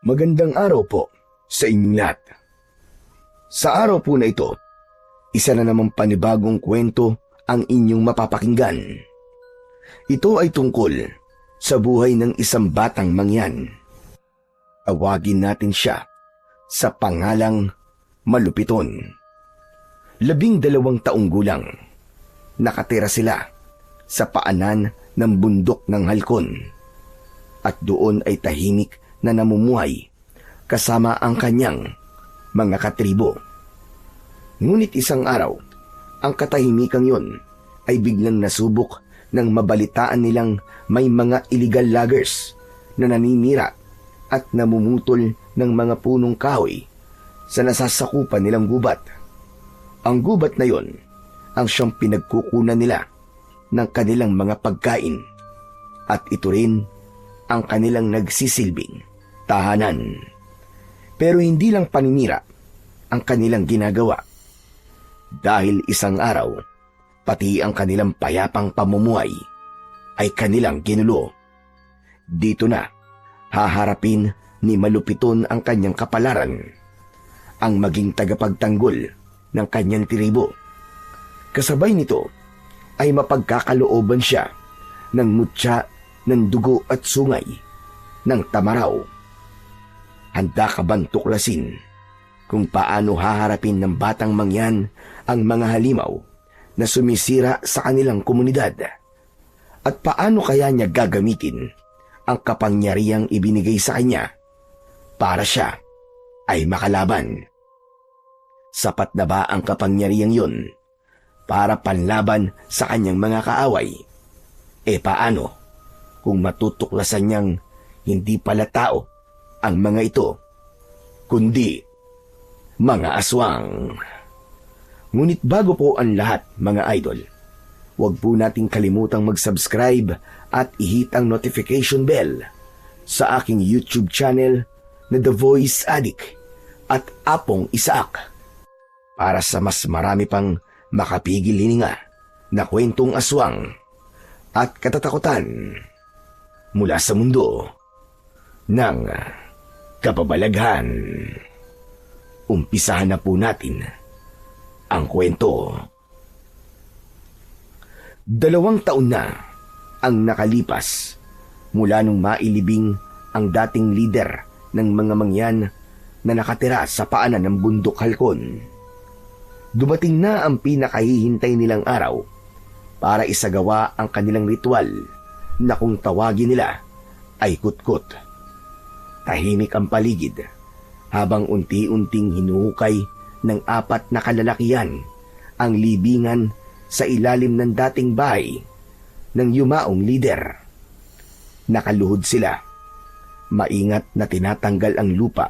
Magandang araw po sa inyong lahat. Sa araw po na ito, isa na namang panibagong kwento ang inyong mapapakinggan. Ito ay tungkol sa buhay ng isang batang mangyan. Tawagin natin siya sa pangalang Malupiton. 12 taong gulang. Nakatira sila sa paanan ng bundok ng Halcon. At doon ay tahimik na namumuhay kasama ang kanyang mga katribo. Ngunit isang araw, ang katahimikang yon ay biglang nasubok nang mabalitaan nilang may mga illegal loggers na naninira at namumutol ng mga punong kahoy sa nasasakupan nilang gubat. Ang gubat na yon ang siyang pinagkukunan nila ng kanilang mga pagkain at ito rin ang kanilang nagsisilbing tahanan. Pero hindi lang paninira ang kanilang ginagawa. Dahil isang araw, pati ang kanilang payapang pamumuhay ay kanilang ginulo. Dito na, haharapin ni Malupiton ang kanyang kapalaran, ang maging tagapagtanggol ng kanyang tribo. Kasabay nito ay mapagkakalooban siya ng mutya ng dugo at sungay ng Tamaraw. Handa ka bang tuklasin kung paano haharapin ng batang mangyan ang mga halimaw na sumisira sa kanilang komunidad? At paano kaya niya gagamitin ang kapangyarihang ibinigay sa kanya para siya ay makalaban? Sapat na ba ang kapangyarihang yun para panlaban sa kanyang mga kaaway? Paano kung matutuklasan niyang hindi pala tao ang mga ito, kundi mga aswang? Ngunit bago po ang lahat, mga idol, huwag po nating kalimutang mag-subscribe at i-hit ang notification bell sa aking YouTube channel na The Voice Addict at Apong Isaak para sa mas marami pang makapigil hininga na kwentong aswang at katatakutan mula sa mundo ng kababalaghan. Umpisahan na po natin ang kwento. 2 taon na ang nakalipas mula nung mailibing ang dating lider ng mga mangyan na nakatira sa paanan ng bundok Halcon. Dumating na ang pinakahihintay nilang araw para isagawa ang kanilang ritual na kung tawagin nila ay kutkot. Tahimik ang paligid habang unti-unting hinuhukay ng 4 na kalalakihan ang libingan sa ilalim ng dating bahay ng yumaong lider. Nakaluhod sila. Maingat na tinatanggal ang lupa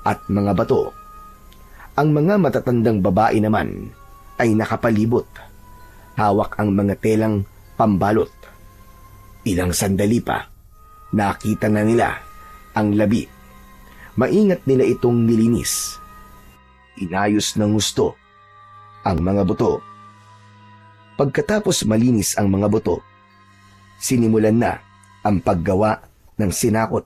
at mga bato. Ang mga matatandang babae naman ay nakapalibot. Hawak ang mga telang pambalot. Ilang sandali pa, nakita na nila ang labi. Maingat nila itong nilinis. Inayos ng gusto ang mga buto. Pagkatapos malinis ang mga buto, sinimulan na ang paggawa ng sinakot.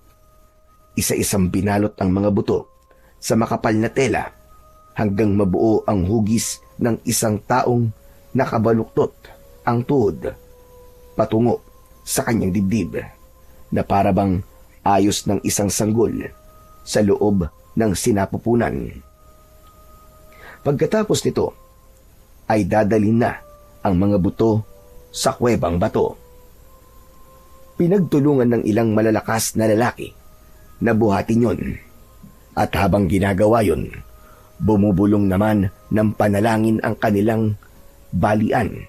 Isa-isang binalot ang mga buto sa makapal na tela hanggang mabuo ang hugis ng isang taong nakabaluktot ang tuhod patungo sa kanyang dibdib na parabang ayos ng isang sanggol sa loob ng sinapupunan. Pagkatapos nito, ay dadalhin na ang mga buto sa kuwebang bato. Pinagtulungan ng ilang malalakas na lalaki na buhatin yon. At habang ginagawa yon, bumubulong naman ng panalangin ang kanilang balian.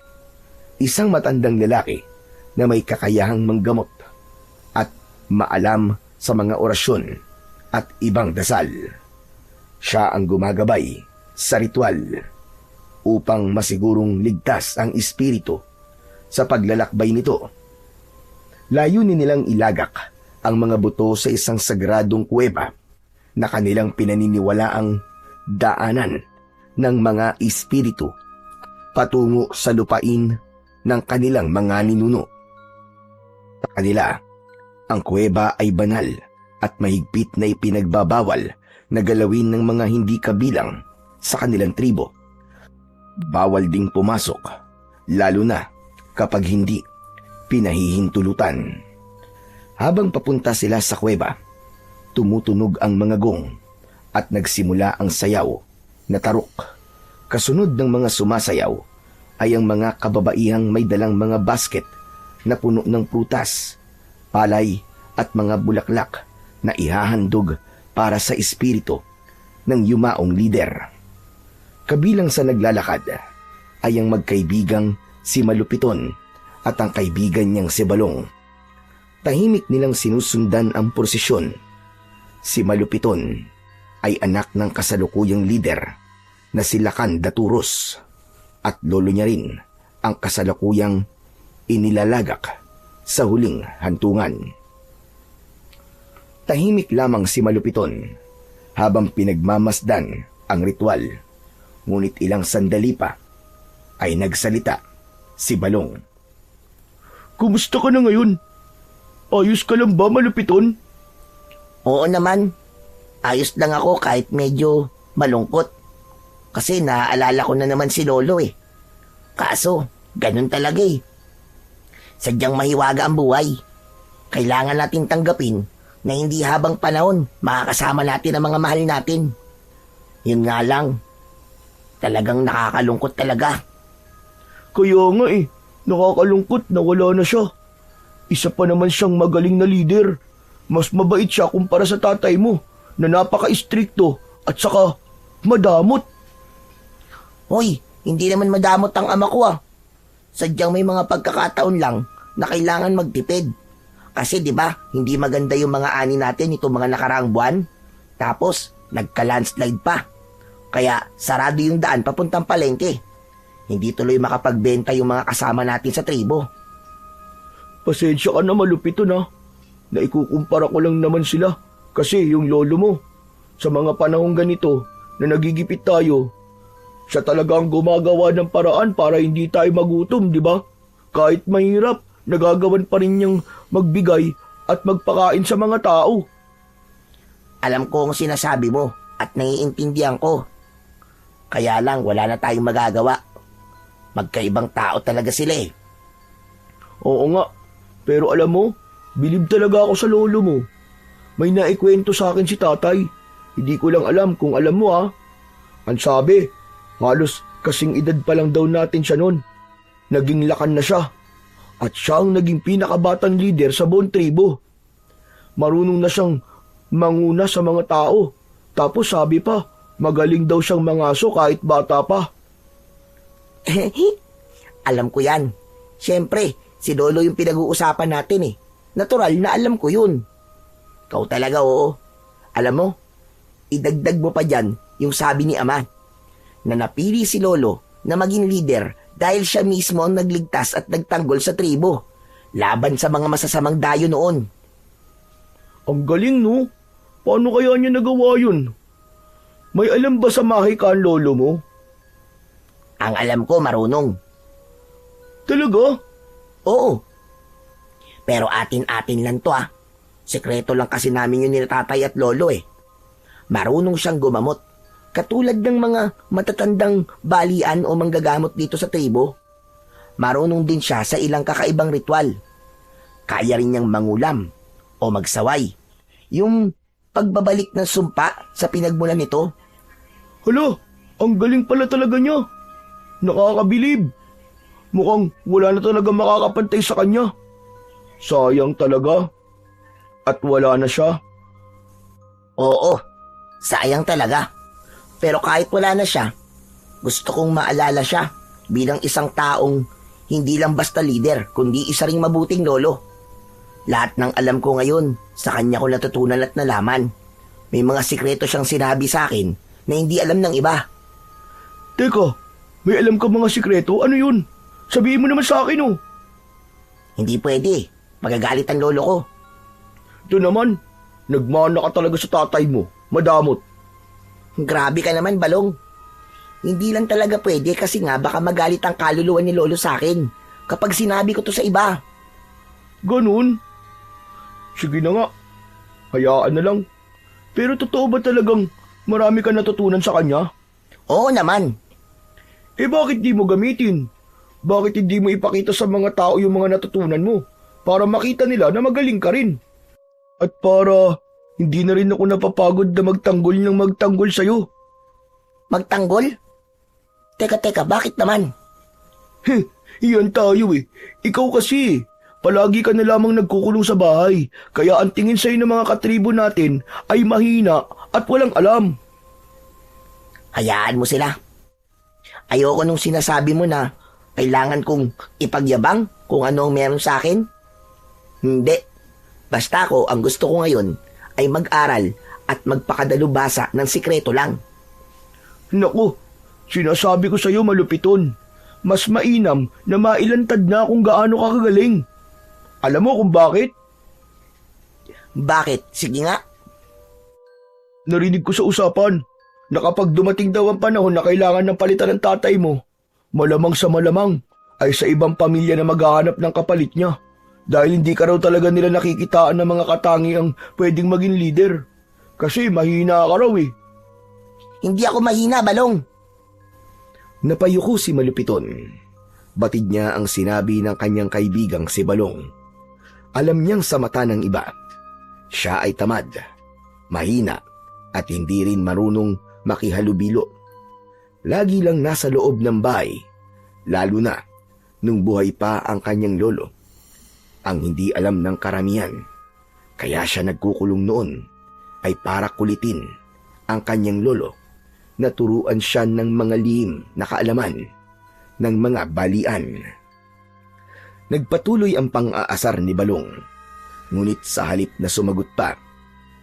Isang matandang lalaki na may kakayahang manggamot at maalam sa mga orasyon at ibang dasal. Siya ang gumagabay sa ritual upang masigurong ligtas ang espiritu sa paglalakbay nito. Layunin nilang ilagak ang mga buto sa isang sagradong kuweba na kanilang pinaniniwalaang daanan ng mga espiritu patungo sa lupain ng kanilang mga ninuno. Sa kanila, ang kuweba ay banal at mahigpit na ipinagbabawal na galawin ng mga hindi kabilang sa kanilang tribo. Bawal ding pumasok, lalo na kapag hindi pinahihintulutan. Habang papunta sila sa kuweba, tumutunog ang mga gong at nagsimula ang sayaw na tarok. Kasunod ng mga sumasayaw ay ang mga kababaihang may dalang mga basket na puno ng prutas, palay at mga bulaklak na ihahandog para sa espiritu ng yumaong lider. Kabilang sa naglalakad ay ang magkaibigang si Malupiton at ang kaibigan niyang si Balong. Tahimik nilang sinusundan ang prosesyon. Si Malupiton ay anak ng kasalukuyang lider na si Lakan Daturos at lolo niya rin ang kasalukuyang inilalagak sa huling hantungan. Tahimik lamang si Malupiton habang pinagmamasdan ang ritual, ngunit ilang sandali pa ay nagsalita si Balong. "Kumusta ka na ngayon? Ayos ka lang ba, Malupiton?" Oo naman, ayos lang ako kahit medyo malungkot. Kasi naaalala ko na naman si Lolo eh. Kaso, ganun talaga eh. Sadyang mahiwaga ang buhay. Kailangan natin tanggapin na hindi habang panahon makakasama natin ang mga mahal natin. Yun nga lang, talagang nakakalungkot talaga. Kaya nga nakakalungkot na wala na siya. Isa pa naman siyang magaling na leader. Mas mabait siya kumpara sa tatay mo na napaka-istrikto at saka madamot. Hoy, hindi naman madamot ang ama ko ah. Sadyang may mga pagkakataon lang na kailangan magtipid. Kasi 'di ba, hindi maganda yung mga ani natin itong mga nakaraang buwan. Tapos, nagka-landslide pa. Kaya sarado yung daan papuntang palengke. Hindi tuloy makapagbenta yung mga kasama natin sa tribo. Pasensya ka na, Malupiton na. Naikukumpara ko lang naman sila. Kasi yung lolo mo, sa mga panahong ganito na nagigipit tayo, siya talaga ang gumagawa ng paraan para hindi tayo magutom, di ba? Kahit mahirap, nagagawan pa rin niyang magbigay at magpakain sa mga tao. Alam ko ang sinasabi mo at naiintindihan ko. Kaya lang wala na tayong magagawa. Magkaibang tao talaga sila eh. Oo nga, pero alam mo, bilib talaga ako sa lolo mo. May naikwento sa akin si tatay. Hindi ko lang alam kung alam mo ha. Ang sabi, halos kasing edad pa lang daw natin siya noon. Naging Lakan na siya. At siya ang naging pinakabatang leader sa buong tribo. Marunong na siyang manguna sa mga tao. Tapos sabi pa, magaling daw siyang mangaso kahit bata pa. Alam ko yan. Siyempre, si Lolo yung pinag-uusapan natin eh. Natural na alam ko yun. Ikaw talaga oo. Alam mo, idagdag mo pa dyan yung sabi ni Ama na napili si Lolo na maging leader dahil siya mismo ang nagligtas at nagtanggol sa tribo laban sa mga masasamang dayo noon. Ang galing no? Paano kaya niya nagawa yun? May alam ba sa mahika ang lolo mo? Ang alam ko marunong. Talaga? Oo. Pero atin-atin lang to ah. Sekreto lang kasi namin yun ni tatay at lolo eh. Marunong siyang gumamot. Katulad ng mga matatandang balian o manggagamot dito sa tribo. Marunong din siya sa ilang kakaibang ritual. Kaya rin niyang mangulam o magsaway. Yung pagbabalik ng sumpa sa pinagmulan nito. Hala, ang galing pala talaga niya. Nakakabilib. Mukhang wala na talaga makakapantay sa kanya. Sayang talaga. At wala na siya. Oo, sayang talaga. Pero kahit wala na siya, gusto kong maalala siya bilang isang taong hindi lang basta leader, kundi isa ring mabuting lolo. Lahat ng alam ko ngayon, sa kanya ko natutunan at nalaman. May mga sikreto siyang sinabi sa akin na hindi alam ng iba. Teka, may alam ka mga sikreto? Ano yun? Sabihin mo naman sa akin oh. Hindi pwede, magagalit ang lolo ko. Ito naman, nagmana ka talaga sa tatay mo, madamot. Grabe ka naman, Balong. Hindi lang talaga pwede kasi nga baka magalit ang kaluluwa ni lolo sa akin kapag sinabi ko to sa iba. Ganun? Sige na nga. Hayaan na lang. Pero totoo ba talagang marami ka natutunan sa kanya? Oo naman. Eh bakit di mo gamitin? Bakit hindi mo ipakita sa mga tao yung mga natutunan mo? Para makita nila na magaling ka rin. At para hindi na rin ako napapagod na magtanggol sa'yo. Magtanggol? Teka, bakit naman? Iyan tayo eh. Ikaw kasi, palagi ka na lamang nagkukulong sa bahay. Kaya ang tingin sa'yo ng mga katribo natin ay mahina at walang alam. Hayaan mo sila. Ayoko nung sinasabi mo na kailangan kong ipagyabang kung ano ang meron sa akin. Hindi. Basta ako, ang gusto ko ngayon ay mag-aral at magpakadalubhasa ng sikreto lang. Naku, sinasabi ko sa'yo malupiton. Mas mainam na mailantad na kung gaano ka kagaling. Alam mo kung bakit? Bakit? Sige nga. Narinig ko sa usapan na kapag dumating daw ang panahon na kailangan ng palitan ng tatay mo, malamang sa malamang ay sa ibang pamilya na maghahanap ng kapalit niya. Dahil hindi ka raw talaga nila nakikitaan ng mga katangiang pwedeng maging leader. Kasi mahina ka raw eh. Hindi ako mahina, Balong. Napayuko si Malupiton. Batid niya ang sinabi ng kanyang kaibigang si Balong. Alam niyang sa mata ng iba, siya ay tamad, mahina, at hindi rin marunong makihalubilo. Lagi lang nasa loob ng bahay, lalo na nung buhay pa ang kanyang lolo. Ang hindi alam ng karamihan, kaya siya nagkukulong noon, ay para kulitin ang kanyang lolo. Naturuan siya ng mga lihim na kaalaman ng mga balian. Nagpatuloy ang pang-aasar ni Balong, ngunit sa halip na sumagot pa,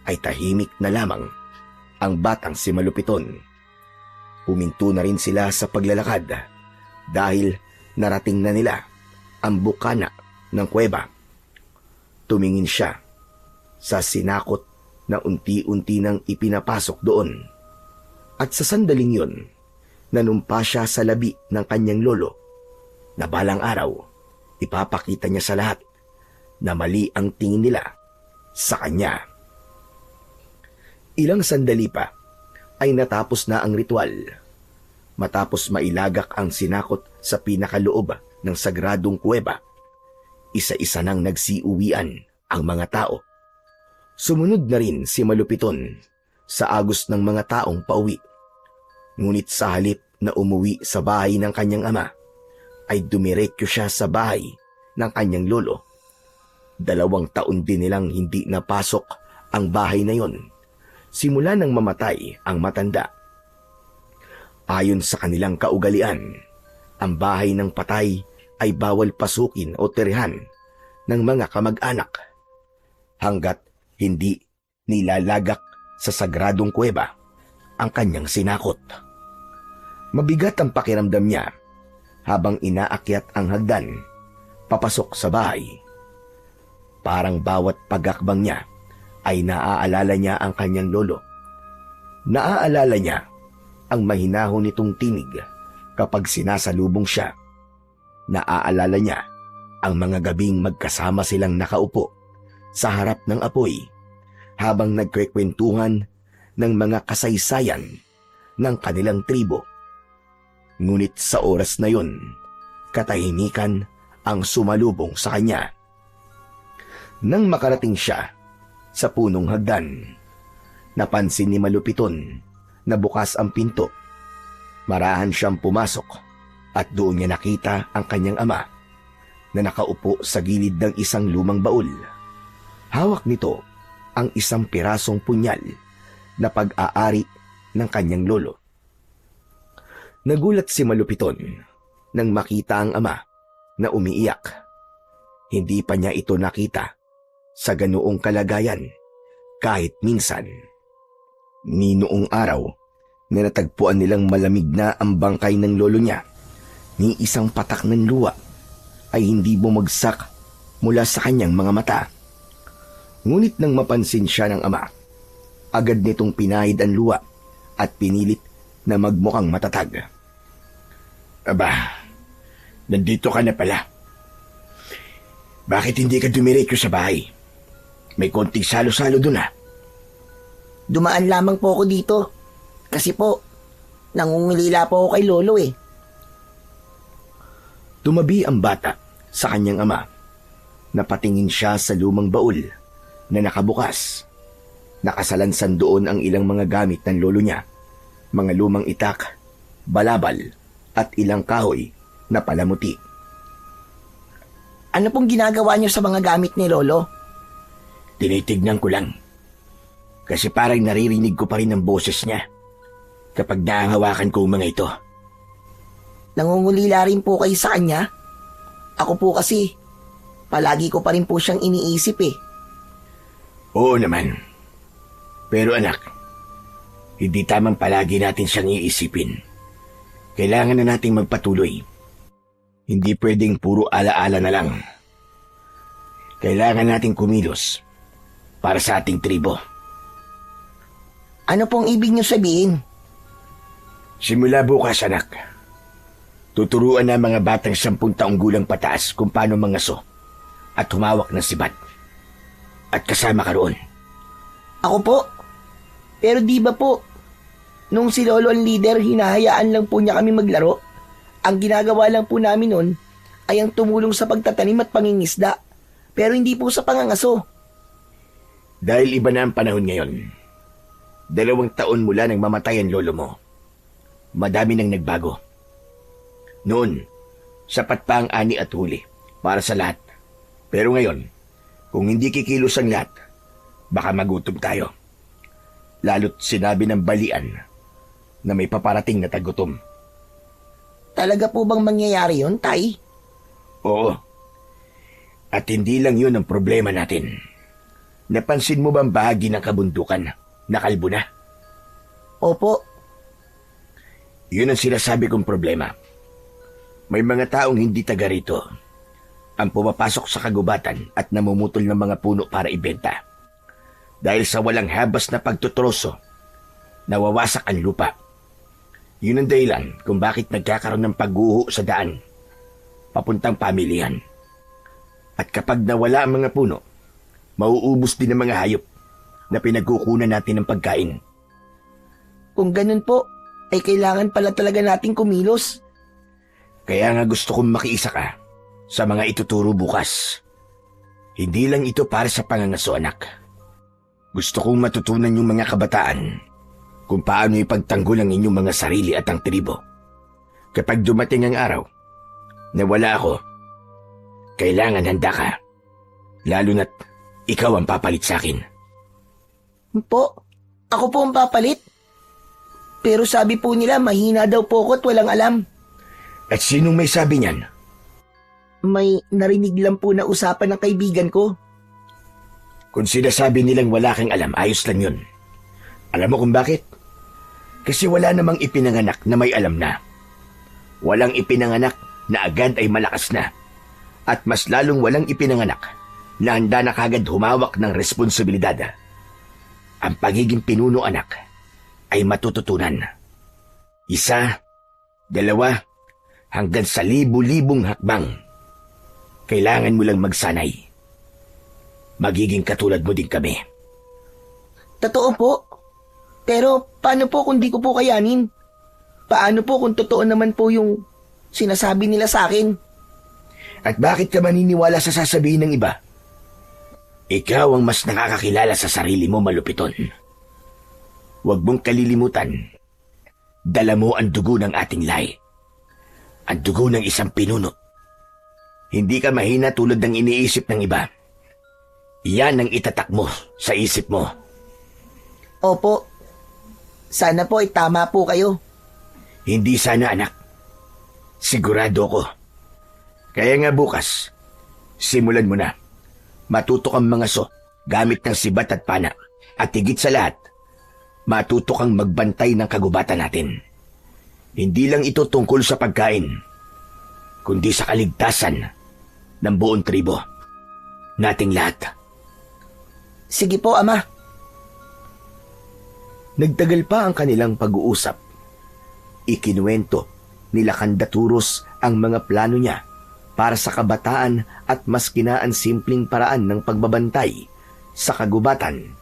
ay tahimik na lamang ang batang si Malupiton. Huminto na rin sila sa paglalakad dahil narating na nila ang bukana ng kuweba. Tumingin siya sa sinakot na unti-unti nang ipinapasok doon. At sa sandaling yun, nanumpa siya sa labi ng kanyang lolo na balang araw, ipapakita niya sa lahat na mali ang tingin nila sa kanya. Ilang sandali pa ay natapos na ang ritual. Matapos mailagak ang sinakot sa pinakaloob ng sagradong kuweba, isa-isa nang nagsiuwian ang mga tao. Sumunod na rin si Malupiton sa agos ng mga taong pauwi. Ngunit sa halip na umuwi sa bahay ng kanyang ama, ay dumiretso siya sa bahay ng kanyang lolo. 2 taon din nilang hindi napasok ang bahay na yon, simula nang mamatay ang matanda. Ayon sa kanilang kaugalian, ang bahay ng patay ay bawal pasukin o tirihan ng mga kamag-anak hanggat hindi nilalagak sa sagradong kuweba ang kanyang sinakot. Mabigat ang pakiramdam niya habang inaakyat ang hagdan papasok sa bahay. Parang bawat pagakbang niya ay naaalala niya ang kanyang lolo. Naaalala niya ang mahinahon nitong tinig kapag sinasalubong siya. Naaalala niya ang mga gabing magkasama silang nakaupo sa harap ng apoy habang nagkwekwentuhan ng mga kasaysayan ng kanilang tribo. Ngunit sa oras na yon, katahimikan ang sumalubong sa kanya. Nang makarating siya sa punong hagdan, napansin ni Malupiton na bukas ang pinto. Marahan siyang pumasok at doon niya nakita ang kanyang ama na nakaupo sa gilid ng isang lumang baul. Hawak nito ang isang pirasong punyal na pag-aari ng kanyang lolo. Nagulat si Malupiton nang makita ang ama na umiiyak. Hindi pa niya ito nakita sa ganoong kalagayan kahit minsan. Ni noong araw na natagpuan nilang malamig na ang bangkay ng lolo niya, ni isang patak ng luha ay hindi bumagsak mula sa kanyang mga mata. Ngunit nang mapansin siya ng ama, agad nitong pinahid ang luha at pinilit na magmukhang matatag. Aba, nandito ka na pala. Bakit hindi ka dumiretso sa bahay? May konting salo-salo dun ah. Dumaan lamang po ako dito. Kasi po, nangungulila po ako kay Lolo eh. Tumabi ang bata sa kanyang ama. Napatingin siya sa lumang baul na nakabukas. Nakasalansan doon ang ilang mga gamit ng lolo niya. Mga lumang itak, balabal, at ilang kahoy na palamuti. Ano pong ginagawa niyo sa mga gamit ni Lolo? Tinitignan ko lang. Kasi parang naririnig ko pa rin ang boses niya kapag nahahawakan ko ang mga ito. Nangungulila rin po kayo sa kanya? Ako po kasi, palagi ko pa rin po siyang iniisip eh. Oo naman. Pero anak, hindi tamang palagi natin siyang iisipin. Kailangan na nating magpatuloy. Hindi pwedeng puro alaala na lang. Kailangan nating kumilos para sa ating tribo. Ano pong ibig niyo sabihin? Simula bukas, anak. Tuturuan na mga batang 10 taong gulang pataas kung paano mangaso at humawak ng sibat. At kasama ka roon. Ako po? Pero di ba po, nung si Lolo ang leader, hinahayaan lang po niya kami maglaro? Ang ginagawa lang po namin nun ay ang tumulong sa pagtatanim at pangingisda, pero hindi po sa pangangaso. Dahil iba na ang panahon ngayon. 2 taon mula nang mamatay ang lolo mo. Madami nang nagbago. Noon, sapat pa ang ani at huli para sa lahat. Pero ngayon, kung hindi kikilos ang lahat, baka magutom tayo. Lalo't sinabi ng balian na may paparating na tagutom. Talaga po bang mangyayari yun, Tay? Oo. At hindi lang yun ang problema natin. Napansin mo bang bahagi ng kabundukan na kalbo na? Opo. Yun ang sinasabi kong problema. May mga taong hindi taga rito ang pumapasok sa kagubatan at namumutol ng mga puno para ibenta. Dahil sa walang habas na pagtutroso, nawawasak ang lupa. Yun ang dahilan kung bakit nagkakaroon ng pagguho sa daan, papuntang pamilihan. At kapag nawala ang mga puno, mauubos din ang mga hayop na pinagkukunan natin ng pagkain. Kung ganun po, ay kailangan pala talaga nating kumilos. Kaya nga gusto kong makiisa ka sa mga ituturo bukas. Hindi lang ito para sa pangangaso, anak. Gusto kong matutunan yung mga kabataan kung paano ipagtanggol ang inyong mga sarili at ang tribo. Kapag dumating ang araw na wala ako, kailangan handa ka. Lalo na't ikaw ang papalit sa akin. Po, ako po ang papalit. Pero sabi po nila mahina daw po ako at walang alam. At sinong may sabi niyan? May narinig lang po na usapan ng kaibigan ko. Kung sinasabi nilang wala kang alam, ayos lang yun. Alam mo kung bakit? Kasi wala namang ipinanganak na may alam na. Walang ipinanganak na agad ay malakas na. At mas lalong walang ipinanganak na handa na kagad humawak ng responsibilidad. Ang pagiging pinuno, anak, ay matututunan. 1, 2, hanggang sa 1000-libong hakbang. Kailangan mo lang magsanay. Magiging katulad mo din kami. Totoo po. Pero paano po kung di ko po kayanin? Paano po kung totoo naman po yung sinasabi nila sa akin? At bakit ka maniniwala sa sasabihin ng iba? Ikaw ang mas nakakakilala sa sarili mo, malupiton. Huwag mong kalilimutan. Dala mo ang dugo ng ating lahi. Ang dugo ng isang pinuno. Hindi ka mahina tulad ng iniisip ng iba. Yan ang itatak mo sa isip mo. Opo. Sana po ay tama po kayo. Hindi sana, anak. Sigurado ko. Kaya nga bukas, simulan mo na. Matuto kang mangaso gamit ng sibat at pana. At higit sa lahat, matuto kang magbantay ng kagubatan natin. Hindi lang ito tungkol sa pagkain, kundi sa kaligtasan ng buong tribo. Nating lahat. Sige po, Ama. Nagtagal pa ang kanilang pag-uusap. Ikinuwento nila Kandaturos ang mga plano niya para sa kabataan at mas kinaan simpleng paraan ng pagbabantay sa kagubatan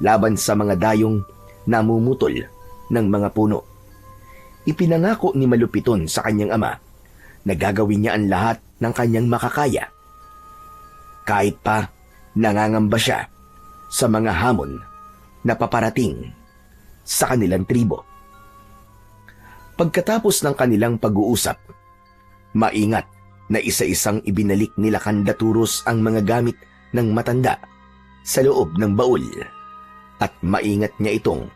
laban sa mga dayong namumutol ng mga puno. Ipinangako ni Malupiton sa kanyang ama na gagawin niya ang lahat ng kanyang makakaya. Kahit pa nangangamba siya sa mga hamon na paparating sa kanilang tribo. Pagkatapos ng kanilang pag-uusap, maingat na isa-isang ibinalik nila Kandaturos ang mga gamit ng matanda sa loob ng baul at maingat niya itong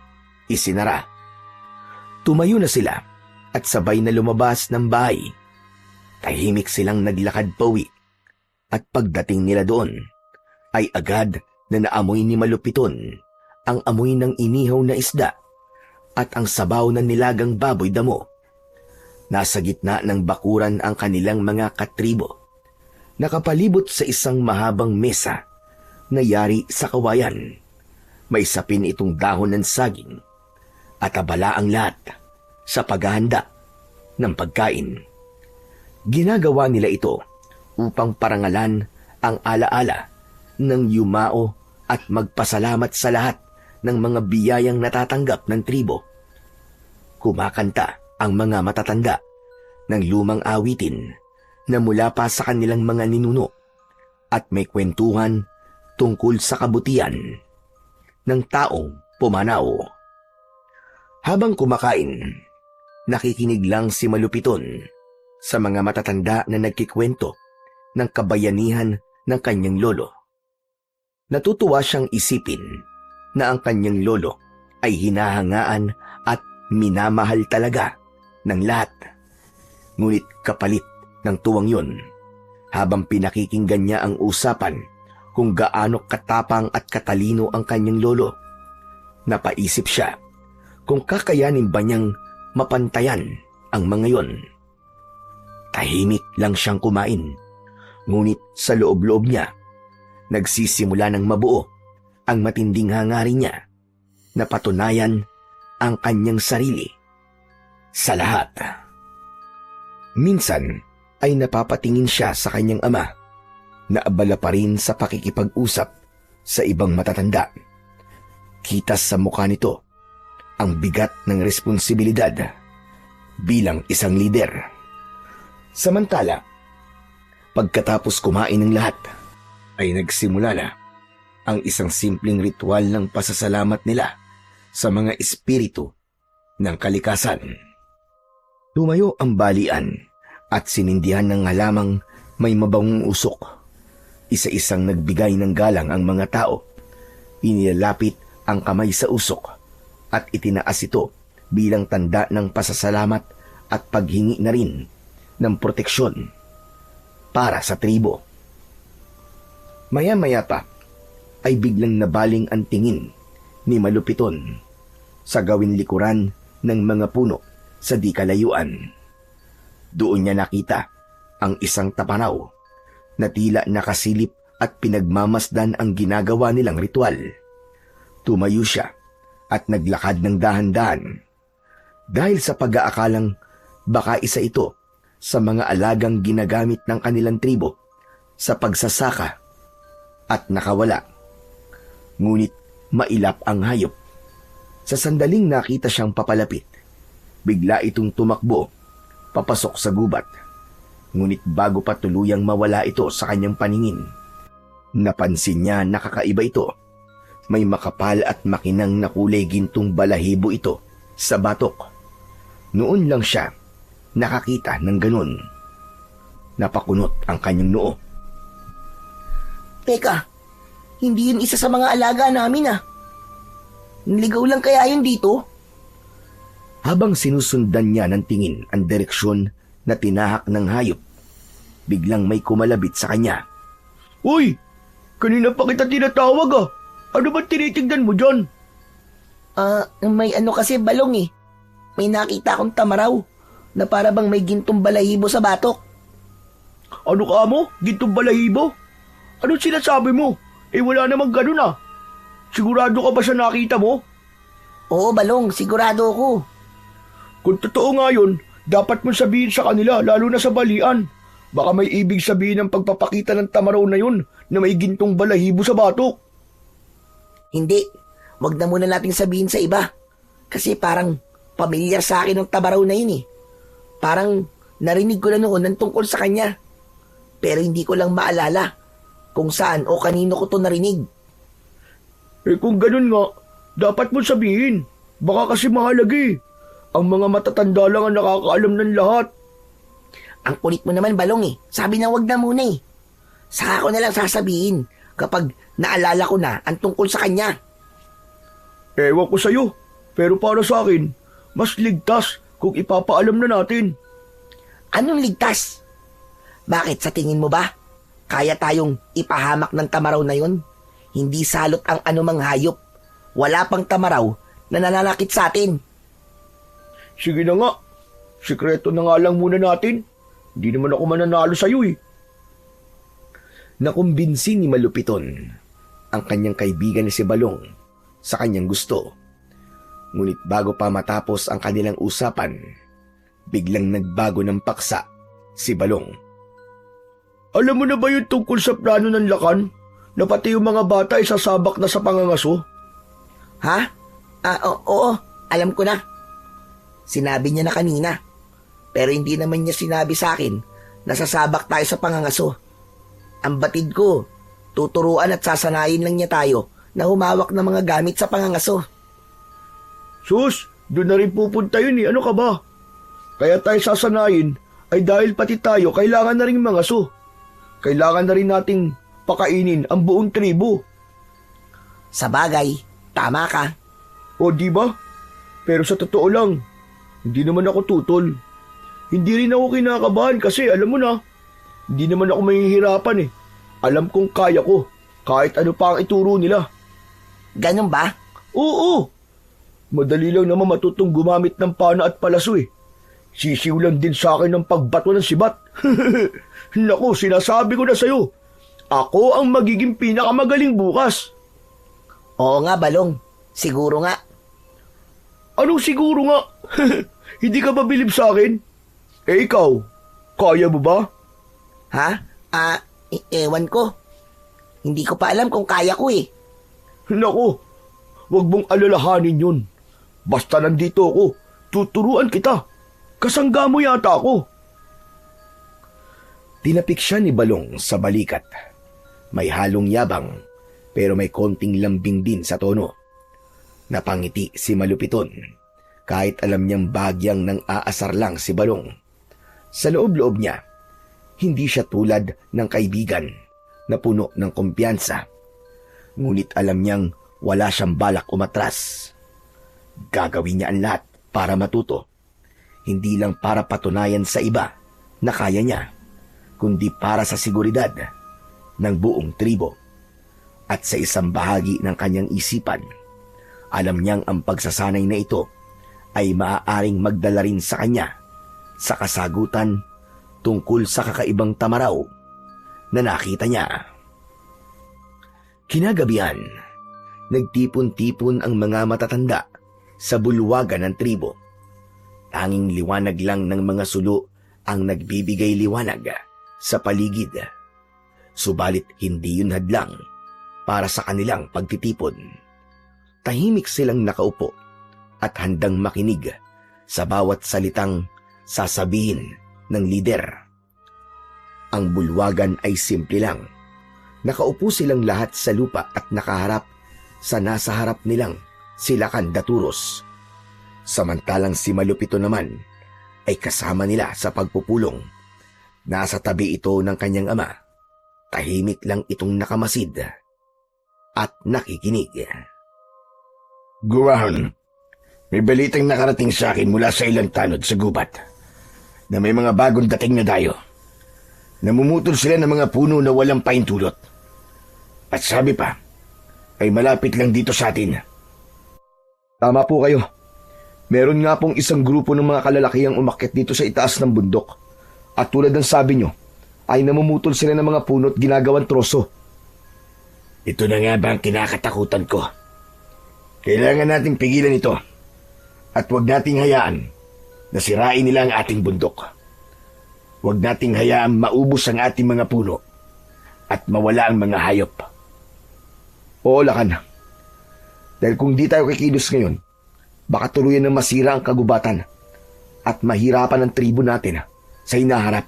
isinara. Tumayo na sila at sabay na lumabas ng bahay. Tahimik silang naglakad pauwi at pagdating nila doon ay agad na naamoy ni Malupiton ang amoy ng inihaw na isda at ang sabaw ng nilagang baboy damo. Nasa gitna ng bakuran ang kanilang mga katribo, nakapalibot sa isang mahabang mesa na yari sa kawayan. May sapin itong dahon ng saging at abala ang lahat sa paghahanda ng pagkain. Ginagawa nila ito upang parangalan ang alaala ng yumao at magpasalamat sa lahat ng mga biyayang natatanggap ng tribo. Kumakanta ang mga matatanda ng lumang awitin na mula pa sa kanilang mga ninuno at may kwentuhan tungkol sa kabutihan ng taong pumanaw. Habang kumakain, nakikinig lang si Malupiton sa mga matatanda na nagkikwento ng kabayanihan ng kanyang lolo. Natutuwa siyang isipin na ang kanyang lolo ay hinahangaan at minamahal talaga ng lahat. Ngunit kapalit ng tuwang yun, habang pinakikinggan niya ang usapan kung gaano katapang at katalino ang kanyang lolo, napaisip siya kung kakayanin ba niyang mapantayan ang mga yon. Tahimik lang siyang kumain, ngunit sa loob-loob niya, nagsisimula ng mabuo ang matinding hangarin niya na patunayan ang kanyang sarili sa lahat. Minsan ay napapatingin siya sa kanyang ama na abala pa rin sa pakikipag-usap sa ibang matatanda. Kita sa mukha nito ang bigat ng responsibilidad bilang isang lider. Samantala, pagkatapos kumain ng lahat, ay nagsimula na ang isang simpleng ritual ng pasasalamat nila sa mga espiritu ng kalikasan. Tumayo ang balian at sinindihan ng halamang may mabangong usok. Isa-isang nagbigay ng galang ang mga tao. Inilalapit ang kamay sa usok at itinaas ito bilang tanda ng pasasalamat at paghingi na rin ng proteksyon para sa tribo. Maya-maya pa ay biglang nabaling ang tingin ni Malupiton sa gawing likuran ng mga puno sa di kalayuan. Doon niya nakita ang isang tapanaw na tila nakasilip at pinagmamasdan ang ginagawa nilang ritual. Tumayo siya at naglakad ng dahan-dahan dahil sa pag-aakalang baka isa ito sa mga alagang ginagamit ng kanilang tribo sa pagsasaka at nakawala. Ngunit mailap ang hayop. Sa sandaling nakita siyang papalapit, bigla itong tumakbo papasok sa gubat. Ngunit bago pa tuluyang mawala ito sa kanyang paningin, napansin niya na kakaiba ito. May makapal at makinang na kulay gintong balahibo ito sa batok. Noon lang siya nakakita ng ganun. Napakunot ang kanyang noo. Teka, hindi yun isa sa mga alaga namin ah. Naligaw lang kaya yun dito? Habang sinusundan niya ng tingin ang direksyon na tinahak ng hayop, biglang may kumalabit sa kanya. Uy! Kanina pa kita tinatawag ah. Ano ba tinitignan mo dyan? May ano kasi balong eh. May nakita akong tamaraw na para bang may gintong balahibo sa batok. Ano ka mo? Gintong balahibo? Ano sinasabi mo? Eh wala namang ganun ah. Sigurado ka ba sa nakita mo? Oo balong, sigurado ako. Kung totoo nga yun, dapat mo sabihin sa kanila, lalo na sa balian. Baka may ibig sabihin ng pagpapakita ng tamaraw na yun na may gintong balahibo sa batok. Hindi, wag na muna nating sabihin sa iba. Kasi parang pamilyar sa akin ng tabaraw na yun eh. Parang narinig ko na noon ng tungkol sa kanya. Pero hindi ko lang maalala kung saan o kanino ko to narinig. Eh kung ganun nga, dapat mo sabihin. Baka kasi mahalaga eh. Ang mga matatanda lang ang nakakaalam ng lahat. Ang kulit mo naman, Balong eh. Sabi na wag na muna eh. Saka ko na lang sasabihin kapag naalala ko na ang tungkol sa kanya. Ewan ko sa'yo, pero para sa akin, mas ligtas kung ipapaalam na natin. Anong ligtas? Bakit sa tingin mo ba? Kaya tayong ipahamak ng tamaraw na yon? Hindi salot ang anumang hayop. Wala pang tamaraw na nananakit sa atin. Sige na nga, sikreto na nga lang muna natin. Hindi naman ako mananalo sa'yo eh. Nakumbinsi ni Malupiton ang kanyang kaibigan ni si Balong sa kanyang gusto. Ngunit bago pa matapos ang kanilang usapan, biglang nagbago ng paksa si Balong. Alam mo na ba yung tungkol sa plano ng Lakan na pati yung mga bata ay sasabak na sa pangangaso? Ha? Oo, alam ko na. Sinabi niya na kanina. Pero hindi naman niya sinabi sa akin na sasabak tayo sa pangangaso. Ang batid ko, tuturuan at sasanayin lang niya tayo na humawak ng mga gamit sa pangangaso. Sus, doon na rin pupunta yun eh. Ano ka ba? Kaya tayo sasanayin ay dahil pati tayo kailangan na rin mangaso. Kailangan na rin nating pakainin ang buong tribo. Sa bagay, tama ka. O di ba? Pero sa totoo lang, hindi naman ako tutol. Hindi rin ako kinakabahan kasi alam mo na, hindi naman ako mahihirapan eh. Alam kong kaya ko, kahit ano pa ang ituro nila. Ganun ba? Oo! Madali lang naman matutong gumamit ng pana at palaso eh. Sisiw lang din sa akin ng pagbato ng sibat. Naku, sinasabi ko na sa'yo, ako ang magiging pinakamagaling bukas. Oo nga, Balong. Siguro nga. Anong siguro nga? Hindi ka ba bilib sa akin? Eh ikaw, kaya mo ba? Ha? Ewan ko. Hindi ko pa alam kung kaya ko eh. Naku, wag mong alalahanin yun. Basta nandito ako, tuturuan kita. Kasangga mo yata ako. Tinapik siya ni Balong sa balikat. May halong yabang, pero may konting lambing din sa tono. Napangiti si Malupiton, kahit alam niyang bagyang nang aasar lang si Balong. Sa loob-loob niya, hindi siya tulad ng kaibigan na puno ng kumpiyansa. Ngunit alam niyang wala siyang balak umatras. Gagawin niya ang lahat para matuto. Hindi lang para patunayan sa iba na kaya niya, kundi para sa seguridad ng buong tribo. At sa isang bahagi ng kanyang isipan, alam niyang ang pagsasanay na ito ay maaaring magdala rin sa kanya sa kasagutan tungkol sa kakaibang tamaraw na nakita niya. Kinagabihan, nagtipon-tipon ang mga matatanda sa bulwagan ng tribo. Tanging liwanag lang ng mga sulo ang nagbibigay liwanag sa paligid. Subalit hindi yun hadlang para sa kanilang pagtitipon. Tahimik silang nakaupo at handang makinig sa bawat salitang sasabihin ng lider. Ang bulwagan ay simple lang. Nakaupo silang lahat sa lupa at nakaharap sa nasa harap nilang sila Kandaturos. Samantalang si Malupito naman ay kasama nila sa pagpupulong. Nasa tabi ito ng kanyang ama. Tahimik lang itong nakamasid at nakikinig. Guwahon, may balitang nakarating sa akin mula sa ilang tanod sa gubat na may mga bagong dating na dayo. Namumutol sila ng mga puno na walang pahintulot. At sabi pa, ay malapit lang dito sa atin. Tama po kayo. Meron nga pong isang grupo ng mga kalalakihang umakyat dito sa itaas ng bundok. At tulad ng sabi nyo, ay namumutol sila ng mga puno at ginagawang troso. Ito na nga ba ang kinakatakutan ko? Kailangan nating pigilan ito at huwag nating hayaan na sirain nila ang ating bundok. Huwag nating hayaan maubos ang ating mga puno at mawala ang mga hayop. Oo, Lakan. Dahil kung di tayo kikilos ngayon, baka tuluyan na masira ang kagubatan at mahirapan ang tribo natin sa hinaharap.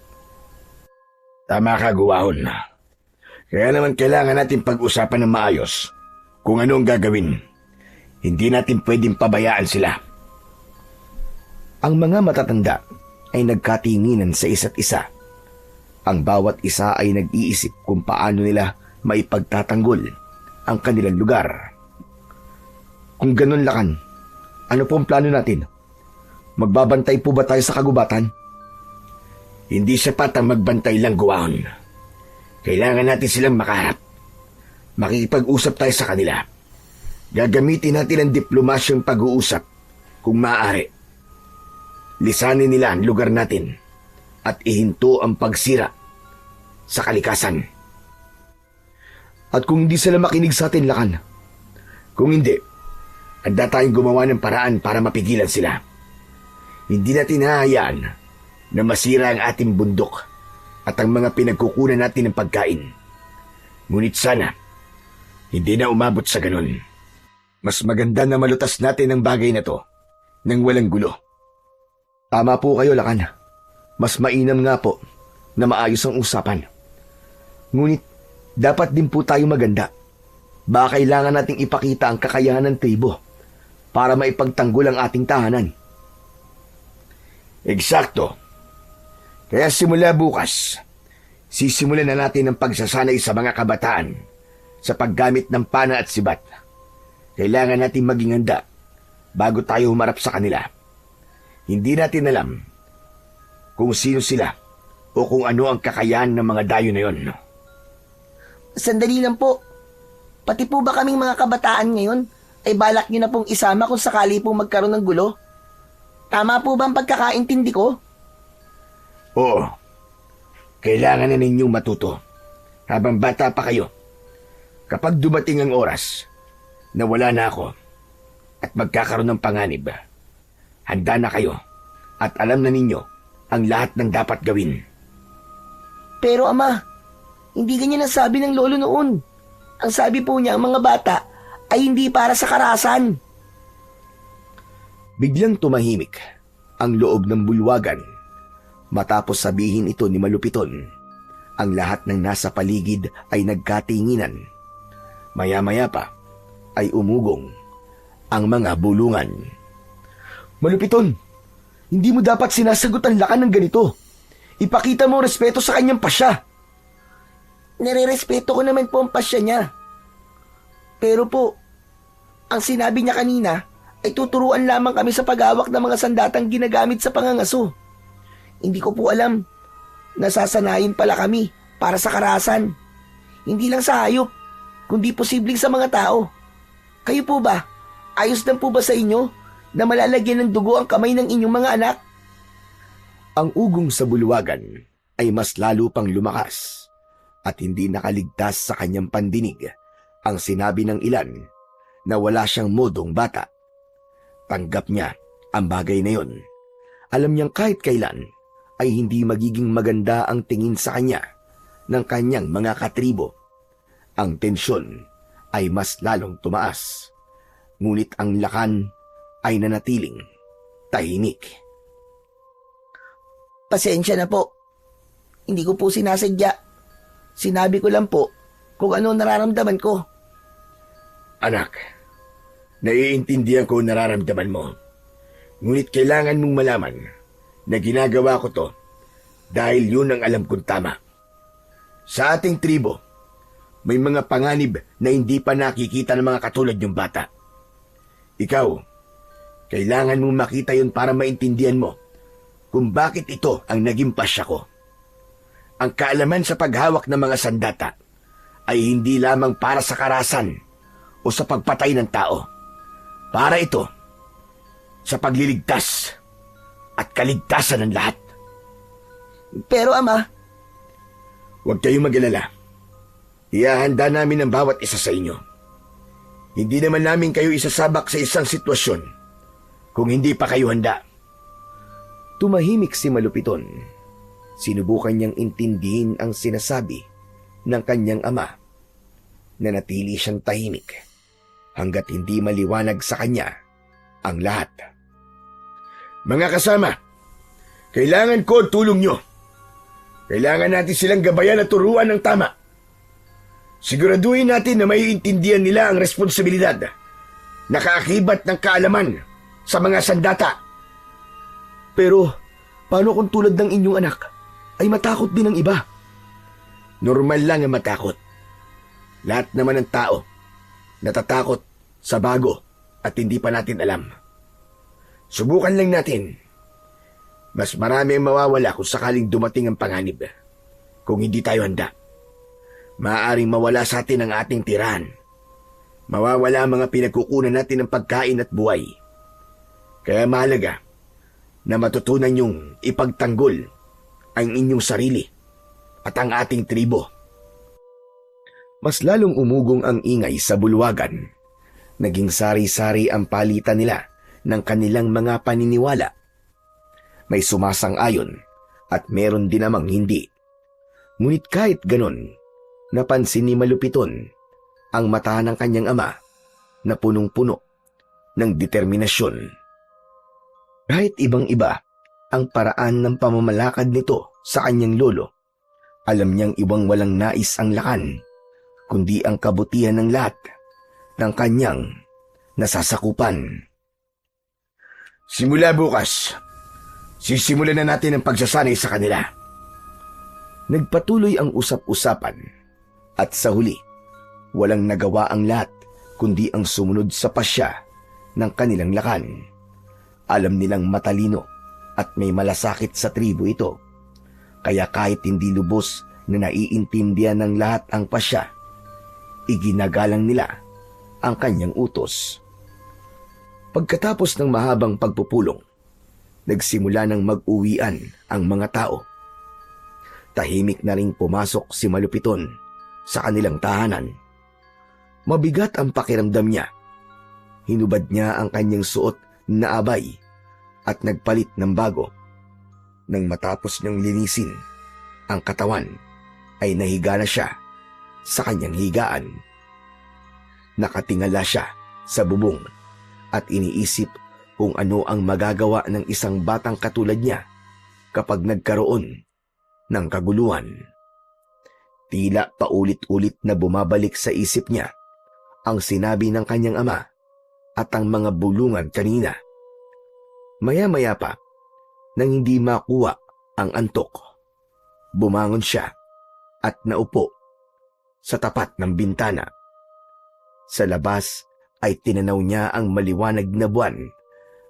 Tama ka, Guwahon. Kaya naman kailangan natin pag-usapan ng maayos kung ano ang gagawin. Hindi natin pwedeng pabayaan sila. Ang mga matatanda ay nagkatinginan sa isa't isa. Ang bawat isa ay nag-iisip kung paano nila maipagtatanggol ang kanilang lugar. Kung ganun, Lakan, ano po ang plano natin? Magbabantay po ba tayo sa kagubatan? Hindi sapat ang magbantay lang, Guwahon. Kailangan natin silang makaharap. Makikipag-usap tayo sa kanila. Gagamitin natin ang diplomasyong pag-uusap kung maaari. Lisanin nila ang lugar natin at ihinto ang pagsira sa kalikasan. At kung hindi sila makinig sa atin, Lakan? Kung hindi, handa tayong gumawa ng paraan para mapigilan sila. Hindi natin hahayaan na masira ang ating bundok at ang mga pinagkukunan natin ng pagkain. Ngunit sana, hindi na umabot sa ganun. Mas maganda na malutas natin ang bagay na to nang walang gulo. Tama po kayo, Lakan. Mas mainam nga po na maayos ang usapan. Ngunit, dapat din po tayo maganda. Baka kailangan nating ipakita ang kakayahan ng tribo para maipagtanggol ang ating tahanan. Eksakto. Kaya simula bukas, sisimulan na natin ang pagsasanay sa mga kabataan sa paggamit ng pana at sibat. Kailangan natin maging handa bago tayo humarap sa kanila. Hindi natin alam kung sino sila o kung ano ang kakayahan ng mga dayo na yon. Sandali lang po. Pati po ba kaming mga kabataan ngayon ay balak niyo na pong isama kung sakali pong magkaroon ng gulo? Tama po ba ang pagkakaintindi ko? Oo. Kailangan na ninyong matuto habang bata pa kayo. Kapag dumating ang oras na wala na ako at magkakaroon ng panganib, handa na kayo at alam na ninyo ang lahat ng dapat gawin. Pero ama, hindi ganyan ang sabi ng lolo noon. Ang sabi po niya, ang mga bata ay hindi para sa karasan. Biglang tumahimik ang loob ng bulwagan matapos sabihin ito ni Malupiton. Ang lahat ng nasa paligid ay nagkatinginan. Maya-maya pa ay umugong ang mga bulungan. Malupiton, hindi mo dapat sinasagot ang Lakan ng ganito. Ipakita mo respeto sa kanyang pasya. Nire-respeto ko naman po ang pasya niya. Pero po, ang sinabi niya kanina ay tuturuan lamang kami sa paghawak ng mga sandatang ginagamit sa pangangaso. Hindi ko po alam, nasasanayin pala kami para sa karasan. Hindi lang sa hayop, kundi posibleng sa mga tao. Kayo po ba? Ayos lang po ba sa inyo na malalagyan ng dugo ang kamay ng inyong mga anak? Ang ugong sa bulwagan ay mas lalo pang lumakas at hindi nakaligtas sa kanyang pandinig ang sinabi ng ilan na wala siyang modong bata. Tanggap niya ang bagay na yon. Alam niyang kahit kailan ay hindi magiging maganda ang tingin sa kanya ng kanyang mga katribo. Ang tensyon ay mas lalong tumaas. Ngunit ang Lakan ay nanatiling tahimik. Pasensya na po. Hindi ko po sinasadya. Sinabi ko lang po kung ano nararamdaman ko. Anak, naiintindihan ko ang nararamdaman mo. Ngunit kailangan mong malaman na ginagawa ko to dahil yun ang alam kong tama. Sa ating tribo, may mga panganib na hindi pa nakikita ng mga katulad yung bata. Ikaw, kailangan mong makita yun para maintindihan mo kung bakit ito ang naging pasya ko. Ang kaalaman sa paghawak ng mga sandata ay hindi lamang para sa karasan o sa pagpatay ng tao. Para ito sa pagliligtas at kaligtasan ng lahat. Pero ama, huwag kayong mag-alala. Ihahanda namin ang bawat isa sa inyo. Hindi naman namin kayo isasabak sa isang sitwasyon kung hindi pa kayo handa. Tumahimik si Malupiton. Sinubukan niyang intindihin ang sinasabi ng kanyang ama. Nanatili siyang tahimik hanggat hindi maliwanag sa kanya ang lahat. Mga kasama, kailangan ko ang tulong nyo. Kailangan natin silang gabayan at turuan ng tama. Siguraduhin natin na maiintindihan nila ang responsibilidad na kaakibat ng kaalaman sa mga sandata. Pero, paano kung tulad ng inyong anak ay matakot din ang iba? Normal lang ang matakot. Lahat naman ng tao natatakot sa bago at hindi pa natin alam. Subukan lang natin. Mas marami ang mawawala kung sakaling dumating ang panganib. Kung hindi tayo handa, maaaring mawala sa atin ang ating tirahan. Mawawala ang mga pinagkukunan natin ng pagkain at buhay. Kaya mahalaga na matutunan niyong ipagtanggol ang inyong sarili at ang ating tribo. Mas lalong umugong ang ingay sa bulwagan. Naging sari-sari ang palitan nila ng kanilang mga paniniwala. May sumasang-ayon at meron din namang hindi. Ngunit kahit ganon, napansin ni Malupiton ang mata ng kanyang ama na punong-puno ng determinasyon. Kahit ibang-iba ang paraan ng pamamalakad nito sa kanyang lolo, alam niyang ibang walang nais ang lakan, kundi ang kabutihan ng lahat ng kanyang nasasakupan. Simula bukas, sisimulan na natin ang pagsasanay sa kanila. Nagpatuloy ang usap-usapan at sa huli, walang nagawa ang lahat kundi ang sumunod sa pasya ng kanilang lakan. Alam nilang matalino at may malasakit sa tribo ito, kaya kahit hindi lubos na naiintindihan ng lahat ang pasya, iginagalang nila ang kanyang utos. Pagkatapos ng mahabang pagpupulong, nagsimula ng mag-uwian ang mga tao. Tahimik na ring pumasok si Malupiton sa kanilang tahanan. Mabigat ang pakiramdam niya. Hinubad niya ang kanyang suot na abay at nagpalit ng bago. Nang matapos niyang linisin ang katawan, ay nahiga na siya sa kanyang higaan. Nakatingala siya sa bubong at iniisip kung ano ang magagawa ng isang batang katulad niya kapag nagkaroon ng kaguluhan. Tila paulit-ulit na bumabalik sa isip niya ang sinabi ng kanyang ama at ang mga bulungan kanina. Maya-maya pa, nang hindi makuha ang antok, bumangon siya at naupo sa tapat ng bintana. Sa labas ay tinanaw niya ang maliwanag na buwan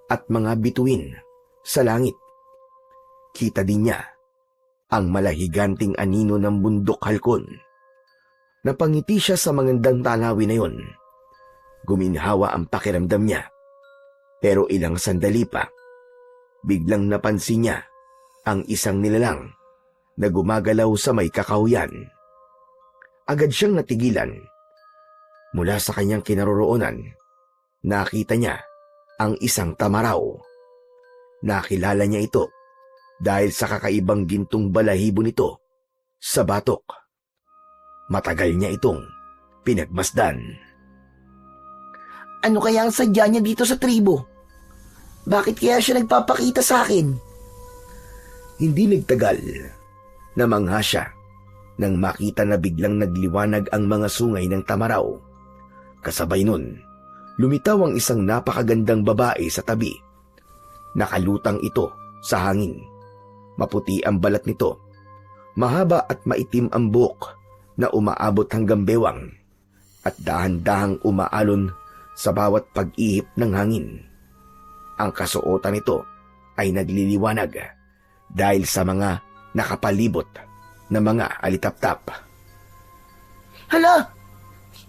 at mga bituin sa langit. Kita din niya ang malahiganting anino ng bundok halkon. Napangiti siya sa magandang tanawin na yon. Guminhawa ang pakiramdam niya. Pero ilang sandali pa, biglang napansin niya ang isang nilalang na gumagalaw sa may kakahuyan. Agad siyang natigilan. Mula sa kanyang kinaroroonan, nakita niya ang isang tamaraw. Nakilala niya ito dahil sa kakaibang gintong balahibo nito sa batok. Matagal niya itong pinagmasdan. Ano kaya ang sadya niya dito sa tribo? Bakit kaya siya nagpapakita sa akin? Hindi nagtagal, namangha siya nang makita na biglang nagliwanag ang mga sungay ng tamaraw. Kasabay nun, lumitaw ang isang napakagandang babae sa tabi. Nakalutang ito sa hangin. Maputi ang balat nito. Mahaba at maitim ang buhok na umaabot hanggang bewang at dahan-dahang umaalon sa bawat pag-ihip ng hangin. Ang kasuotan nito ay nagliliwanag dahil sa mga nakapalibot na mga alitaptap. Hala!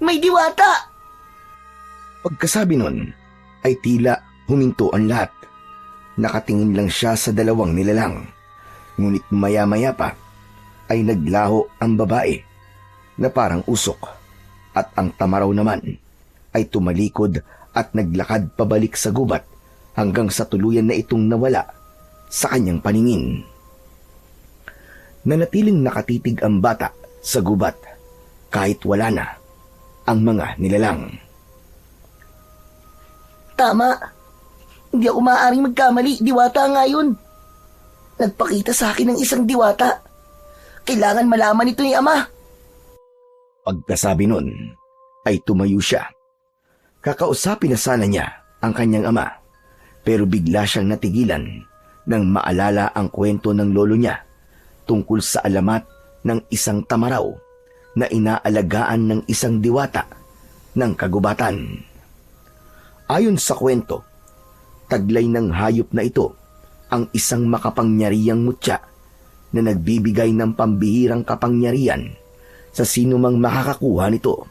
May diwata! Pagkasabi nun, ay tila huminto ang lahat. Nakatingin lang siya sa dalawang nilalang. Ngunit maya-maya pa, ay naglaho ang babae na parang usok. At ang tamaraw naman ay tumalikod at naglakad pabalik sa gubat hanggang sa tuluyan na itong nawala sa kanyang paningin. Nanatiling nakatitig ang bata sa gubat kahit wala na ang mga nilalang. tama. Hindi ako maaaring magkamali. Diwata nga yun. Nagpakita sa akin ng isang diwata. Kailangan malaman ito ni Ama. Pagkasabi nun, ay tumayo siya. Kakausapin na sana niya ang kanyang ama, pero bigla siyang natigilan nang maalala ang kwento ng lolo niya tungkol sa alamat ng isang tamaraw na inaalagaan ng isang diwata ng kagubatan. Ayon sa kwento, taglay ng hayop na ito ang isang makapangyarihang mutya na nagbibigay ng pambihirang kapangyarihan sa sinumang makakakuha nito.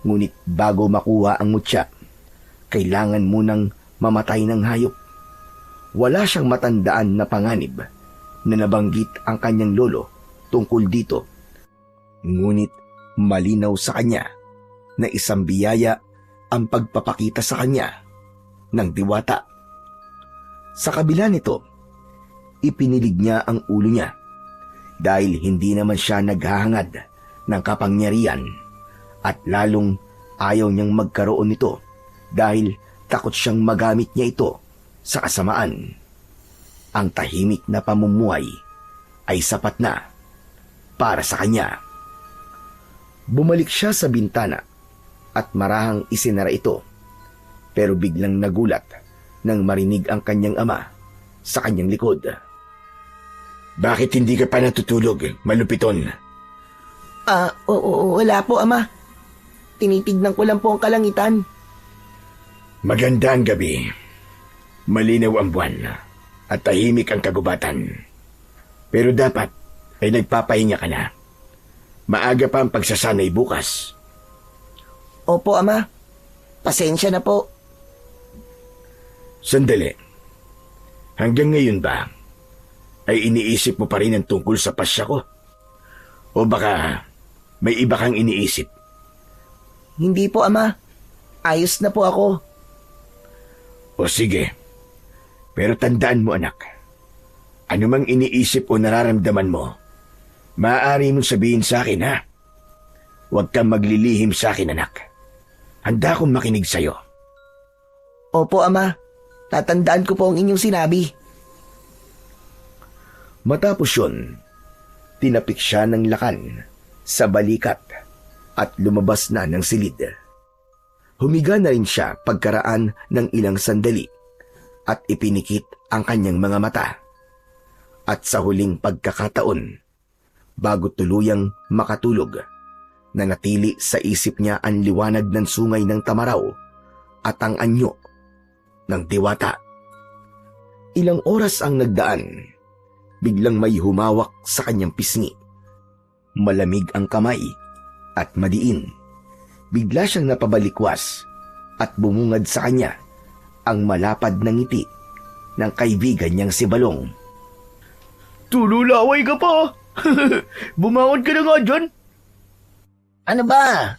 Ngunit bago makuha ang mutya, kailangan munang mamatay ng hayop. Wala siyang matandaan na panganib na nabanggit ang kanyang lolo tungkol dito. Ngunit malinaw sa kanya na isang biyaya ang pagpapakita sa kanya ng diwata. Sa kabila nito, ipinilig niya ang ulo niya dahil hindi naman siya naghahangad ng kapangyarihan at lalong ayaw niyang magkaroon nito dahil takot siyang magamit niya ito sa kasamaan. Ang tahimik na pamumuhay ay sapat na para sa kanya. Bumalik siya sa bintana at marahang isinara ito, pero biglang nagulat nang marinig ang kanyang ama sa kanyang likod. Bakit hindi ka pa natutulog, malupiton? Wala po, Ama. Tinitignan ko lang po ang kalangitan. Maganda ang gabi. Malinaw ang buwan at tahimik ang kagubatan. Pero dapat ay nagpapahinga ka na. Maaga pa ang pagsasanay bukas. Opo, Ama. Pasensya na po. Sandali. Hanggang ngayon ba ay iniisip mo pa rin ang tungkol sa pasya ko? O baka may iba kang iniisip? Hindi po, Ama. Ayos na po ako. O sige. Pero tandaan mo, anak. Ano mang iniisip o nararamdaman mo, maaari mong sabihin sa akin, ha? Huwag kang maglilihim sa akin, anak. Handa akong makinig sa'yo. Opo, Ama. Tatandaan ko po ang inyong sinabi. Matapos yun, tinapik siya ng lakan sa balikat at lumabas na ng silid. Humiga na rin siya pagkaraan ng ilang sandali at ipinikit ang kanyang mga mata. At sa huling pagkakataon, bago tuluyang makatulog, nanatili sa isip niya ang liwanag ng sungay ng Tamaraw at ang anyo ng diwata. Ilang oras ang nagdaan, biglang may humawak sa kanyang pisngi. Malamig ang kamay at madiin. Bigla siyang napabalikwas at bumungad sa kanya ang malapad na ngiti ng kaibigan niyang si Balong. Tululaway ka pa! Bumangon ka na nga dyan! Ano ba?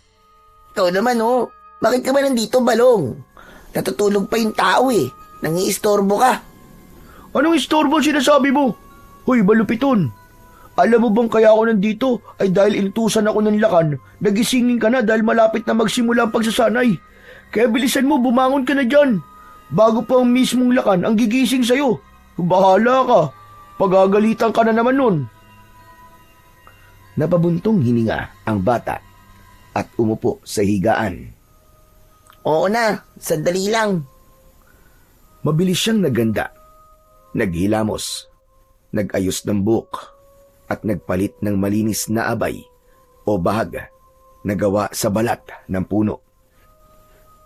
Ikaw naman, oh. Bakit ka ba nandito, Balong? Natutulog pa yung tao eh. Nangiistorbo ka. Anong istorbo sinasabi mo? Hoy, malupiton! Alam mo bang kaya ako nandito ay dahil inutusan ako ng lakan, nagisingin ka na dahil malapit na magsimula ang pagsasanay. Kaya bilisan mo, bumangon ka na dyan. Bago pa ang mismong lakan ang gigising sa'yo. Bahala ka. Pagagalitan ka na naman nun. Napabuntong hininga ang bata at umupo sa higaan. Oo na, sandali lang. Mabilis siyang naganda, naghilamos, nag-ayos ng buhok, at nagpalit ng malinis na abay o bahag na gawa sa balat ng puno.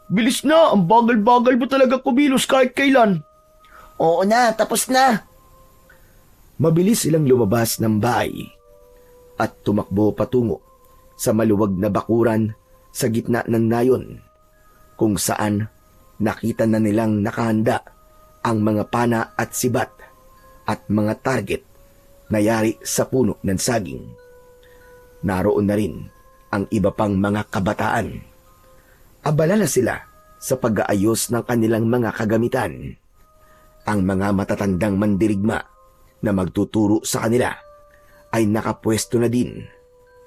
Bilis na, ang bagal-bagal mo talaga kumilos kahit kailan. Oo na, tapos na. Mabilis silang lumabas ng bahay at tumakbo patungo sa maluwag na bakuran sa gitna ng nayon, kung saan nakita na nilang nakahanda ang mga pana at sibat at mga target na yari sa puno ng saging. Naroon na rin ang iba pang mga kabataan. Abala na sila sa pag-aayos ng kanilang mga kagamitan. Ang mga matatandang mandirigma na magtuturo sa kanila ay nakapwesto na din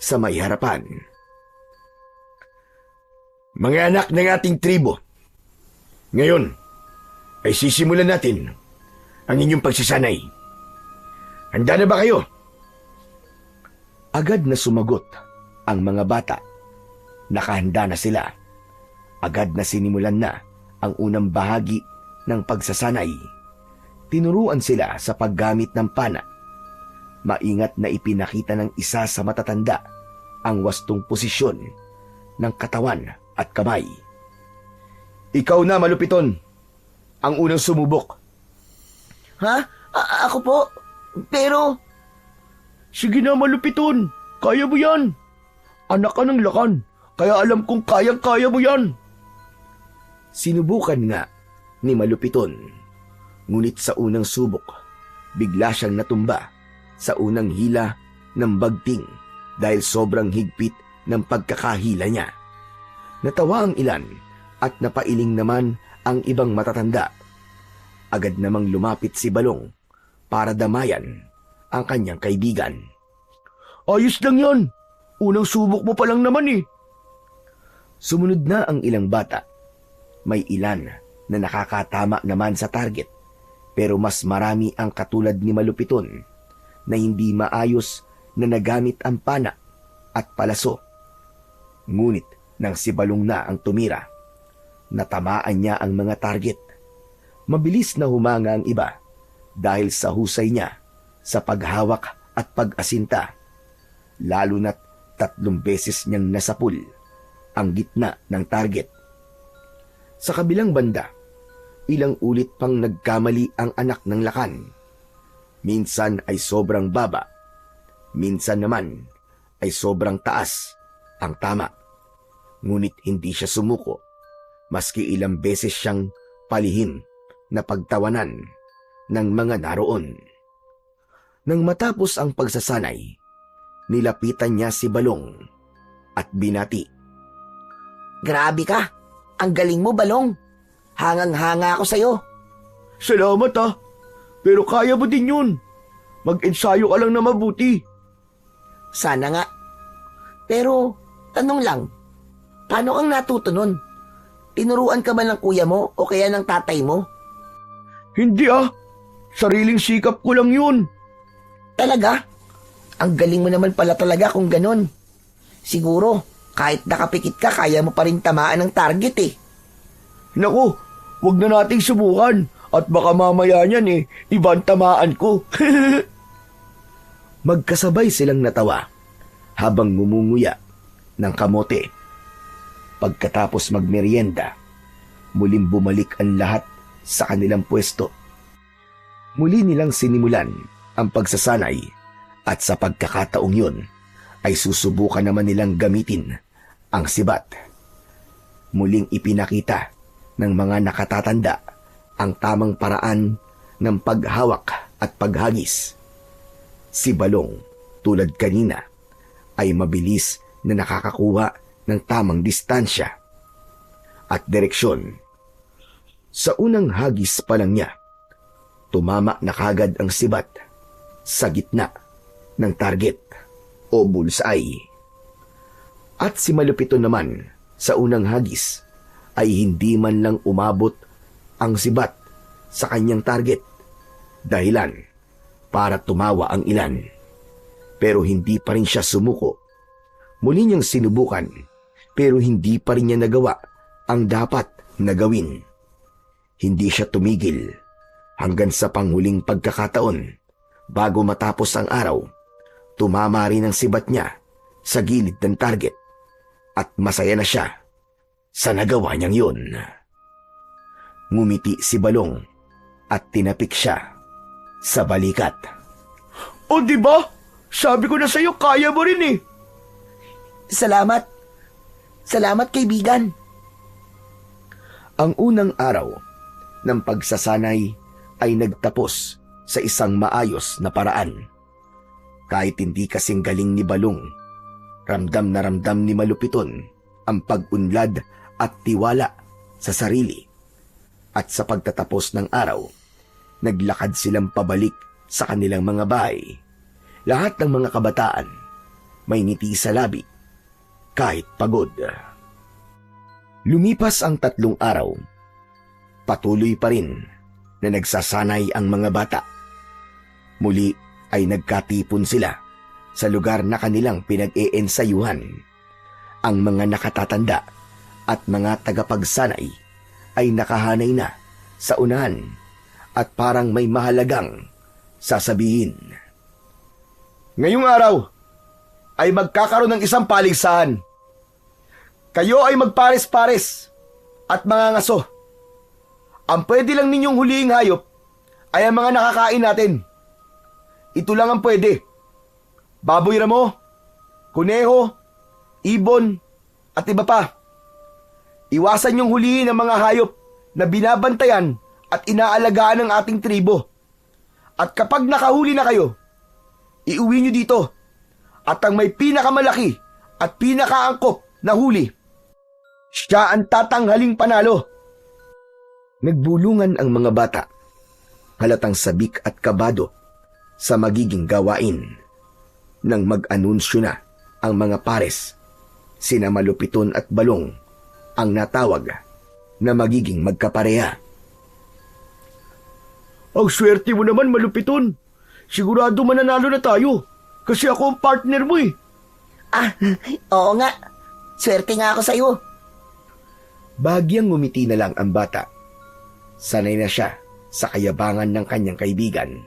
sa may harapan. Mga anak ng ating tribo, Ngayon, ay sisimulan natin ang inyong pagsasanay. Handa na ba kayo? Agad na sumagot ang mga bata. Nakahanda na sila. Agad na sinimulan na ang unang bahagi ng pagsasanay. Tinuruan sila sa paggamit ng pana. Maingat na ipinakita ng isa sa matatanda ang wastong posisyon ng katawan at kamay. Ikaw na, Malupiton, ang unang sumubok. Ha? Ako po? Pero, Sige na, Malupiton. Kaya mo yan. Anak ka ng lakan, kaya alam kong kayang-kaya mo yan. Sinubukan nga ni Malupiton. Ngunit sa unang subok, bigla siyang natumba sa unang hila ng bagting dahil sobrang higpit ng pagkakahila niya. Natawa ang ilan at napailing naman ang ibang matatanda. Agad namang lumapit si Balong para damayan ang kanyang kaibigan. Ayos lang yan. Unang subok mo pa lang naman eh. Sumunod na ang ilang bata. May ilan na nakakatama naman sa target, pero mas marami ang katulad ni Malupiton na hindi maayos na nagamit ang pana at palaso. Ngunit nang si Balong na ang tumira, natamaan niya ang mga target. Mabilis na humanga ang iba dahil sa husay niya sa paghawak at pag-asinta, lalo na't 3 beses niyang nasapul ang gitna ng target. Sa kabilang banda, ilang ulit pang nagkamali ang anak ng lakan. Minsan ay sobrang baba, minsan naman ay sobrang taas ang tama. Ngunit hindi siya sumuko, maski ilang beses siyang palihim na pagtawanan ng mga naroon. Nang matapos ang pagsasanay, nilapitan niya si Balong at binati. grabe ka. Ang galing mo, Balong. Hangang-hanga ako sa'yo. Salamat ah. Pero kaya mo din yun. Mag-ensayo ka lang na mabuti. Sana nga. Pero, tanong lang, paano kang natuto nun? Tinuruan ka ba ng kuya mo o kaya ng tatay mo? Hindi ah. Sariling sikap ko lang yun. Talaga? Ang galing mo naman pala talaga kung ganon. Siguro, kahit nakapikit ka, kaya mo pa rin tamaan ng target eh. Naku, wag na nating subukan. At baka mamaya niyan ibang tamaan ko. Magkasabay silang natawa habang ngumunguya ng kamote. Pagkatapos magmerienda, muling bumalik ang lahat sa kanilang pwesto. Muli nilang sinimulan ang pagsasanay at sa pagkakataong yun ay susubukan naman nilang gamitin ang sibat. Muling ipinakita ng mga nakatatanda ang tamang paraan ng paghawak at paghagis. Si Balong, tulad kanina, ay mabilis na nakakakuha ng tamang distansya at direksyon. Sa unang hagis pa lang niya, tumama na kagad ang sibat sa gitna ng target o bullseye. At si Malupiton naman sa unang hagis ay hindi man lang umabot ang sibat sa kanyang target, dahilan para tumawa ang ilan. Pero hindi pa rin siya sumuko. Muli niyang sinubukan pero hindi pa rin niya nagawa ang dapat na gawin. Hindi siya tumigil hanggang sa panghuling pagkakataon bago matapos ang araw. Tumama rin ang sibat niya sa gilid ng target at masaya na siya sa nagawa niyang yun. Ngumiti si Balong at tinapik siya sa balikat. O di ba? Sabi ko na sa'yo, kaya mo rin eh. Salamat. Salamat, kaibigan. Ang unang araw ng pagsasanay ay nagtapos sa isang maayos na paraan. Kahit hindi kasing galing ni Balong, ramdam na ramdam ni Malupiton ang pag-unlad at tiwala sa sarili. At sa pagtatapos ng araw, naglakad silang pabalik sa kanilang mga bahay. Lahat ng mga kabataan may ngiti sa labi, kahit pagod. Lumipas ang 3 araw patuloy pa rin na nagsasanay ang mga bata. Muli ay nagkatipon sila sa lugar na kanilang pinag-eensayuhan. Ang mga nakatatanda at mga tagapagsanay ay nakahanay na sa unahan at parang may mahalagang sasabihin. Ngayong araw ay magkakaroon ng isang paligsahan. Kayo ay magpares-pares at mangangaso. Ang pwede lang ninyong huliing hayop ay ang mga nakakain natin. Ito lang ang pwede. Baboy ramo, kuneho, ibon, at iba pa. Iwasan niyong hulihin ang mga hayop na binabantayan at inaalagaan ng ating tribo. At kapag nakahuli na kayo, iuwi niyo dito. At ang may pinakamalaki at pinakaangkop na huli, siya ang tatanghaling panalo. Nagbulungan ang mga bata, halatang sabik at kabado sa magiging gawain. Nang mag-anunsyo na ang mga pares, sina Malupiton at Balong ang natawag na magiging magkapareha. Ang swerte mo naman, Malupiton. Sigurado mananalo na tayo kasi ako ang partner mo eh. Ah, oo nga. Swerte nga ako sa'yo. Bahagyang ngumiti na lang ang bata. Sanay na siya sa kayabangan ng kanyang kaibigan.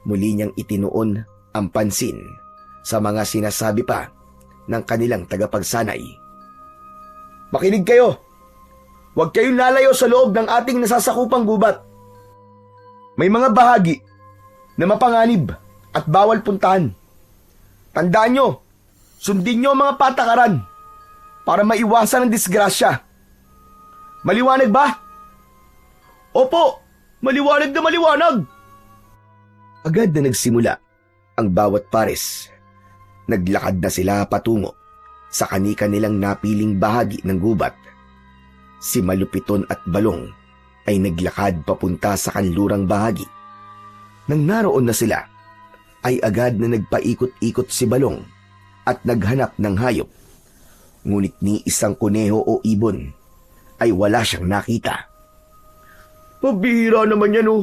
Muli niyang itinuon ang pansin sa mga sinasabi pa ng kanilang tagapagsanay. Makinig kayo. Huwag kayong lalayo sa loob ng ating nasasakupang gubat. May mga bahagi na mapanganib at bawal puntahan. Tandaan nyo, sundin nyo ang mga patakaran para maiwasan ang disgrasya. Maliwanag ba? Opo, maliwanag na maliwanag. Agad na nagsimula ang bawat pares. Naglakad na sila patungo sa kani-kanilang napiling bahagi ng gubat. Si Malupiton at Balong ay naglakad papunta sa kanlurang bahagi. Nang naroon na sila, ay agad na nagpaikot-ikot si Balong at naghanap ng hayop. Ngunit ni isang kuneho o ibon ay wala siyang nakita. Pabihira naman yan oh.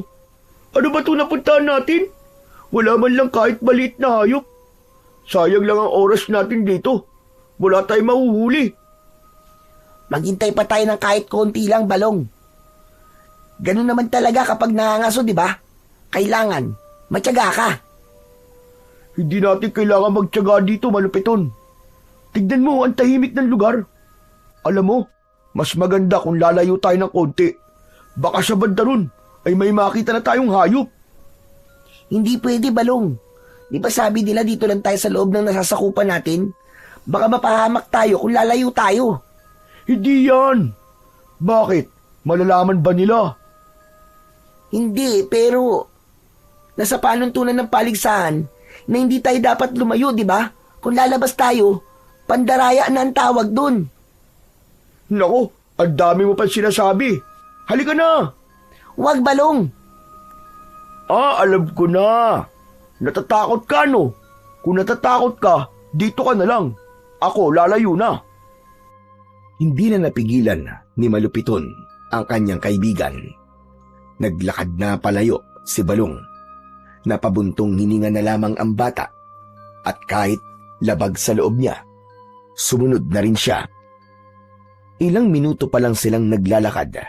Ano ba ito napuntahan natin? Wala man lang kahit maliit na hayop. Sayang lang ang oras natin dito. Wala tayong mahuhuli. Maghintay pa tayo ng kahit konti lang, Balong. Ganun naman talaga kapag nangangaso, di ba? Kailangan, matyaga ka. Hindi natin kailangan magtyaga dito, Malupiton. Tignan mo ang tahimik ng lugar. Alam mo, mas maganda kung lalayo tayo ng konti. Baka sa banda ron ay may makita na tayong hayop. Hindi pwede, Balong. Di ba sabi nila dito lang tayo sa loob ng nasasakupan natin? Baka mapahamak tayo kung lalayo tayo. Hindi yan. Bakit? Malalaman ba nila? Hindi, pero nasa panuntunan ng paligsahan na hindi tayo dapat lumayo, di ba? Kung lalabas tayo, pandaraya na ang tawag dun. Nako, ang dami mo pa sinasabi. Halika na. Huwag, Balong. Alam ko na. Natatakot ka, no? Kung natatakot ka, dito ka na lang. Ako, lalayo na. Hindi na napigilan ni Malupiton ang kanyang kaibigan. Naglakad na palayo si Balong. Napabuntong hininga na lamang ang bata at kahit labag sa loob niya, sumunod na rin siya. Ilang minuto pa lang silang naglalakad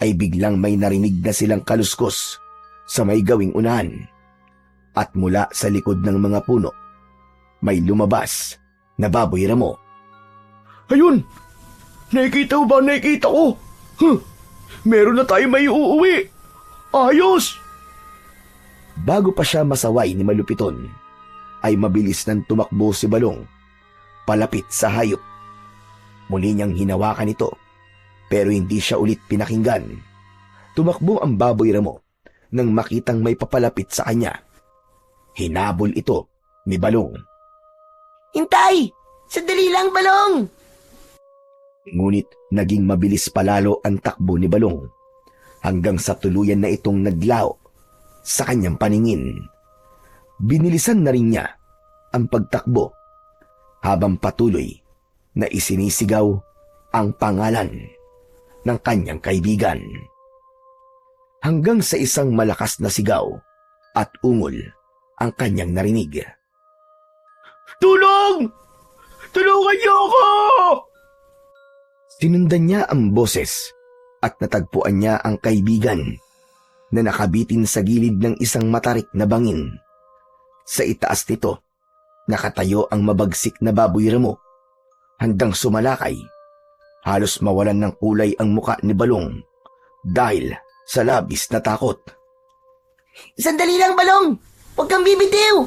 ay biglang may narinig na silang kaluskos sa may gawing unahan. At mula sa likod ng mga puno, may lumabas na baboy ramo. Ayun! Nakikita mo ba? Nakikita ko! Meron na tayo may uuwi! Ayos! Bago pa siya masaway ni Malupiton, ay mabilis nang tumakbo si Balong palapit sa hayop. Muli niyang hinawakan ito, pero hindi siya ulit pinakinggan. Tumakbo ang baboy ramo nang makitang may papalapit sa kanya. Hinabol ito ni Balong. Hintay! Sandali lang, Balong! Ngunit naging mabilis palalo ang takbo ni Balong hanggang sa tuluyan na itong naglao sa kanyang paningin. Binilisan na rin niya ang pagtakbo habang patuloy na isinisigaw ang pangalan ng kanyang kaibigan. hanggang sa isang malakas na sigaw at ungol ang kanyang narinig. Tulong! Tulungan niyo ako! Sinundan niya ang boses at natagpuan niya ang kaibigan na nakabitin sa gilid ng isang matarik na bangin. Sa itaas nito, nakatayo ang mabagsik na baboy ramo, handang sumalakay. Halos mawalan ng kulay ang muka ni Balong dahil sa labis na takot. Sandali lang, Balong! Huwag kang bibitiw!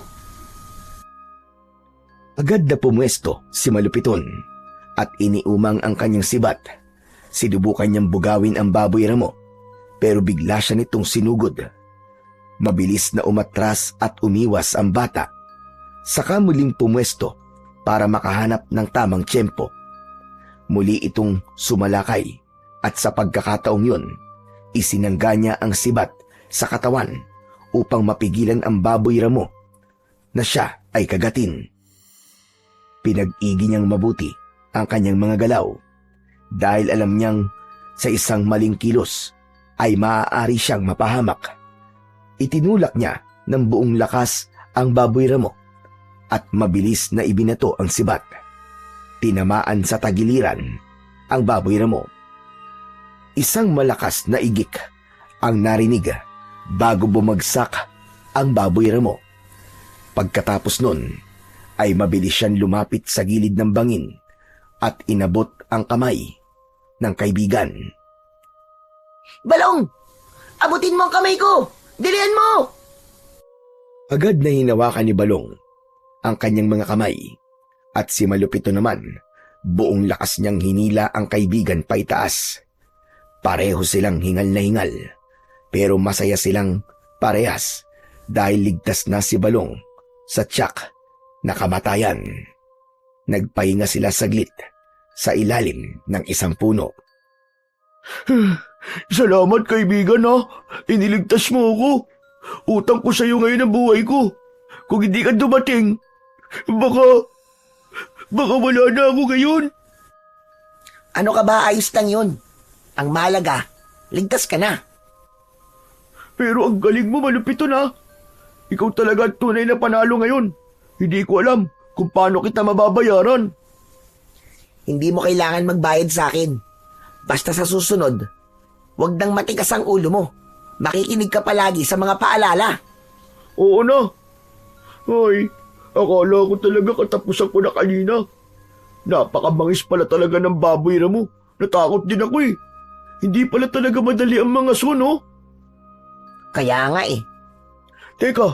Agad na pumwesto si Malupiton at iniumang ang kanyang sibat. Sinubukan niyang bugawin ang baboy ramo pero bigla siya nitong sinugod. Mabilis na umatras at umiwas ang bata. Saka muling pumwesto para makahanap ng tamang tiyempo. Muli itong sumalakay at sa pagkakataong yun, isinangga niya ang sibat sa katawan upang mapigilan ang baboy ramo na siya ay kagatin. Pinag-igi niyang mabuti ang kanyang mga galaw dahil alam niyang sa isang maling kilos ay maaari siyang mapahamak. Itinulak niya ng buong lakas ang baboy ramo at mabilis na ibinato ang sibat. Tinamaan sa tagiliran ang baboy ramo. Isang malakas na igik ang narinig bago bumagsak ang baboy ramo. Pagkatapos nun ay mabilis siyang lumapit sa gilid ng bangin at inabot ang kamay ng kaibigan. Balong! Abutin mo ang kamay ko! Dilihan mo! Agad na hinawakan ni Balong ang kanyang mga kamay at si Malupito naman, buong lakas niyang hinila ang kaibigan paitaas. Pareho silang hingal na hingal, pero masaya silang parehas dahil ligtas na si Balong sa tiyak na kamatayan. Nagpahinga sila saglit sa ilalim ng isang puno. Salamat kaibigan ha. Iniligtas mo ako. Utang ko sa iyo ngayon ang buhay ko. Kung hindi ka dumating, baka wala na ako ngayon. Ano ka ba, ayos lang yun. Ang malaga, ligtas ka na. Pero ang galing mo, Malupito na. Ikaw talaga ang tunay na panalo ngayon. Hindi ko alam kung paano kita mababayaran. Hindi mo kailangan magbayad sa akin. Basta sa susunod, huwag nang matigas ang ulo mo. Makikinig ka palagi sa mga paalala. Oo na. Ay, akala ko talaga katapusan ko na kanina. Napakabangis pala talaga ng baboy ramo. Natakot din ako eh. Hindi pala talaga madali ang mga suno. Kaya nga eh. Teka,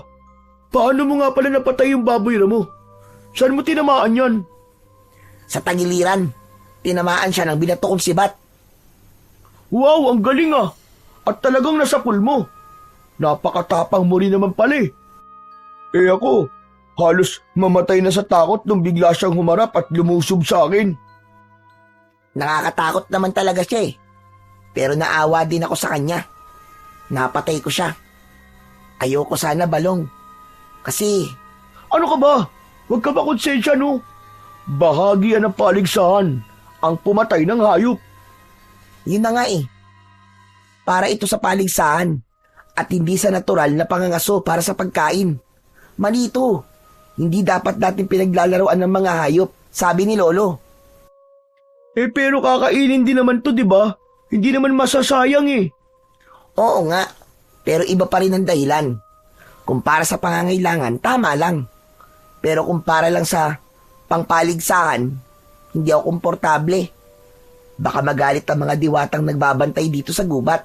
paano mo nga pala napatay yung baboy ramo? Saan mo tinamaan yan? Sa tagiliran, tinamaan siya ng binato kong sibat. Wow, ang galing ah! At talagang nasapul mo. Napakatapang mo rin naman pala eh. Eh ako, halos mamatay na sa takot nung bigla siyang humarap at lumusob sa akin. Nakakatakot naman talaga siya eh. Pero naawa din ako sa kanya. Napatay ko siya. Ayoko sana, Balong. Kasi... Ano ka ba? Huwag ka ba konsensya no? Bahagi yan ng paligsahan ang pumatay ng hayop. Yun na nga eh. Para ito sa paligsahan at hindi sa natural na pangangaso para sa pagkain. Malito. Hindi dapat natin pinaglalaroan ng mga hayop, sabi ni Lolo. Eh pero kakainin din naman to, di ba? Hindi naman masasayang eh. Oo nga, pero iba pa rin ang dahilan. Kung para sa pangangailangan, tama lang. Pero kung para lang sa pangpaligsahan, hindi ako komportable. Baka magalit ang mga diwatang nagbabantay dito sa gubat.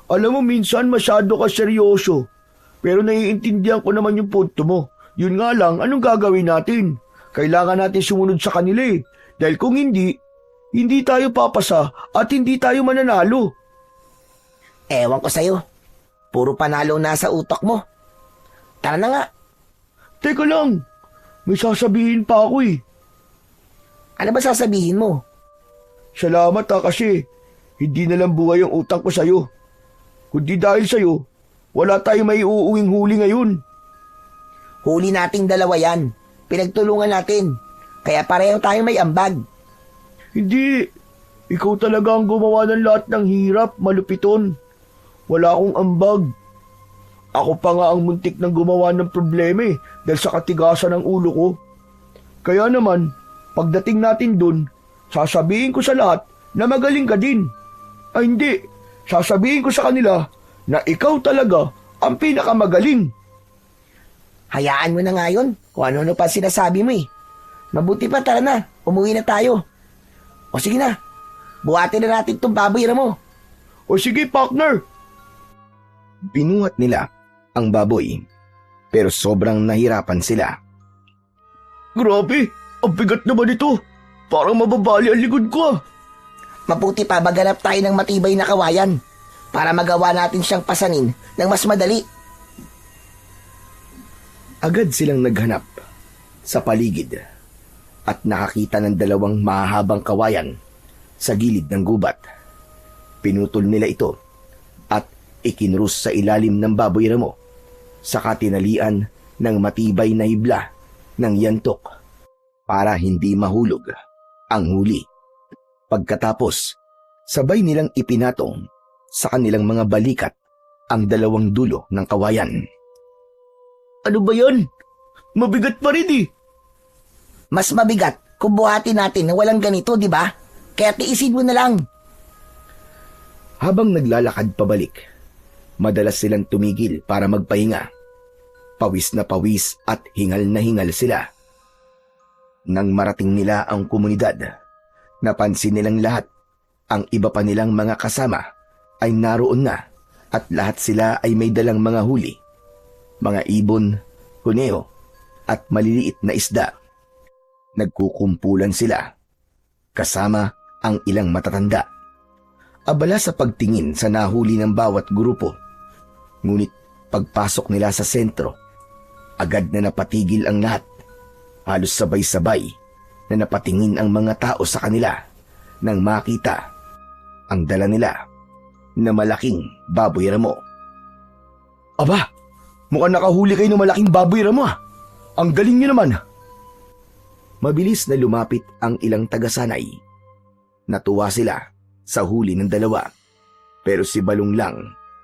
Alam mo, minsan masyado ka seryoso. Pero naiintindihan ko naman yung punto mo. Yun nga lang, anong gagawin natin? Kailangan natin sumunod sa kanila eh. Dahil kung hindi tayo papasa at hindi tayo mananalo. Ewan ko sa'yo. Puro panalo na sa utak mo. Tara na nga. Teka lang, may sasabihin pa ako eh. Ano ba sasabihin mo? Salamat ha kasi hindi na lang buhay ang utang ko sa'yo. Kundi dahil sa'yo, wala tayong may uuwing huli ngayon. Huli nating dalawa yan. Pinagtulungan natin. Kaya pareho tayong may ambag. Hindi, ikaw talaga ang gumawa ng lahat ng hirap, Malupiton. Wala akong ambag. Ako pa nga ang muntik ng gumawa ng problema dahil sa katigasan ng ulo ko. Kaya naman, pagdating natin dun, sasabihin ko sa lahat na magaling ka din. Ay hindi, sasabihin ko sa kanila na ikaw talaga ang pinakamagaling. Hayaan mo na nga yun kung ano-ano pa sinasabi mo eh. Mabuti pa, tara na, umuwi na tayo. O sige na, buhatin na natin itong baboy mo. O sige, partner. Binuhat nila ang baboy, pero sobrang nahirapan sila. Grabe, ang bigat naman ito. Parang mababali ang likod ko. Mabuti pa maghanap tayo ng matibay na kawayan para magawa natin siyang pasanin ng mas madali. Agad silang naghanap sa paligid at nakakita ng dalawang mahahabang kawayan sa gilid ng gubat. Pinutol nila ito at ikinrus sa ilalim ng baboy ramo sa katinalian ng matibay na hibla ng yantok para hindi mahulog ang huli. Pagkatapos, sabay nilang ipinatong sa kanilang mga balikat ang dalawang dulo ng kawayan. Ano ba yan? Mabigat pa rin eh. Mas mabigat kung buhatin natin na walang ganito, di ba? Kaya tiisin mo na lang. Habang naglalakad pabalik, madalas silang tumigil para magpahinga. Pawis na pawis at hingal na hingal sila. Nang marating nila ang komunidad, napansin nilang lahat ang iba pa nilang mga kasama ay naroon na at lahat sila ay may dalang mga huli, mga ibon, kuneo at maliliit na isda. Nagkukumpulan sila, kasama ang ilang matatanda. Abala sa pagtingin sa nahuli ng bawat grupo. Ngunit pagpasok nila sa sentro, agad na napatigil ang lahat. Halos sabay-sabay na napatingin ang mga tao sa kanila nang makita ang dala nila na malaking baboy ramo. Aba, mukhang nakahuli kayo ng malaking baboy ramo ah. Ang galing niyo naman. Mabilis na lumapit ang ilang tagasanay. Natuwa sila sa huli ng dalawa, pero si Balong lang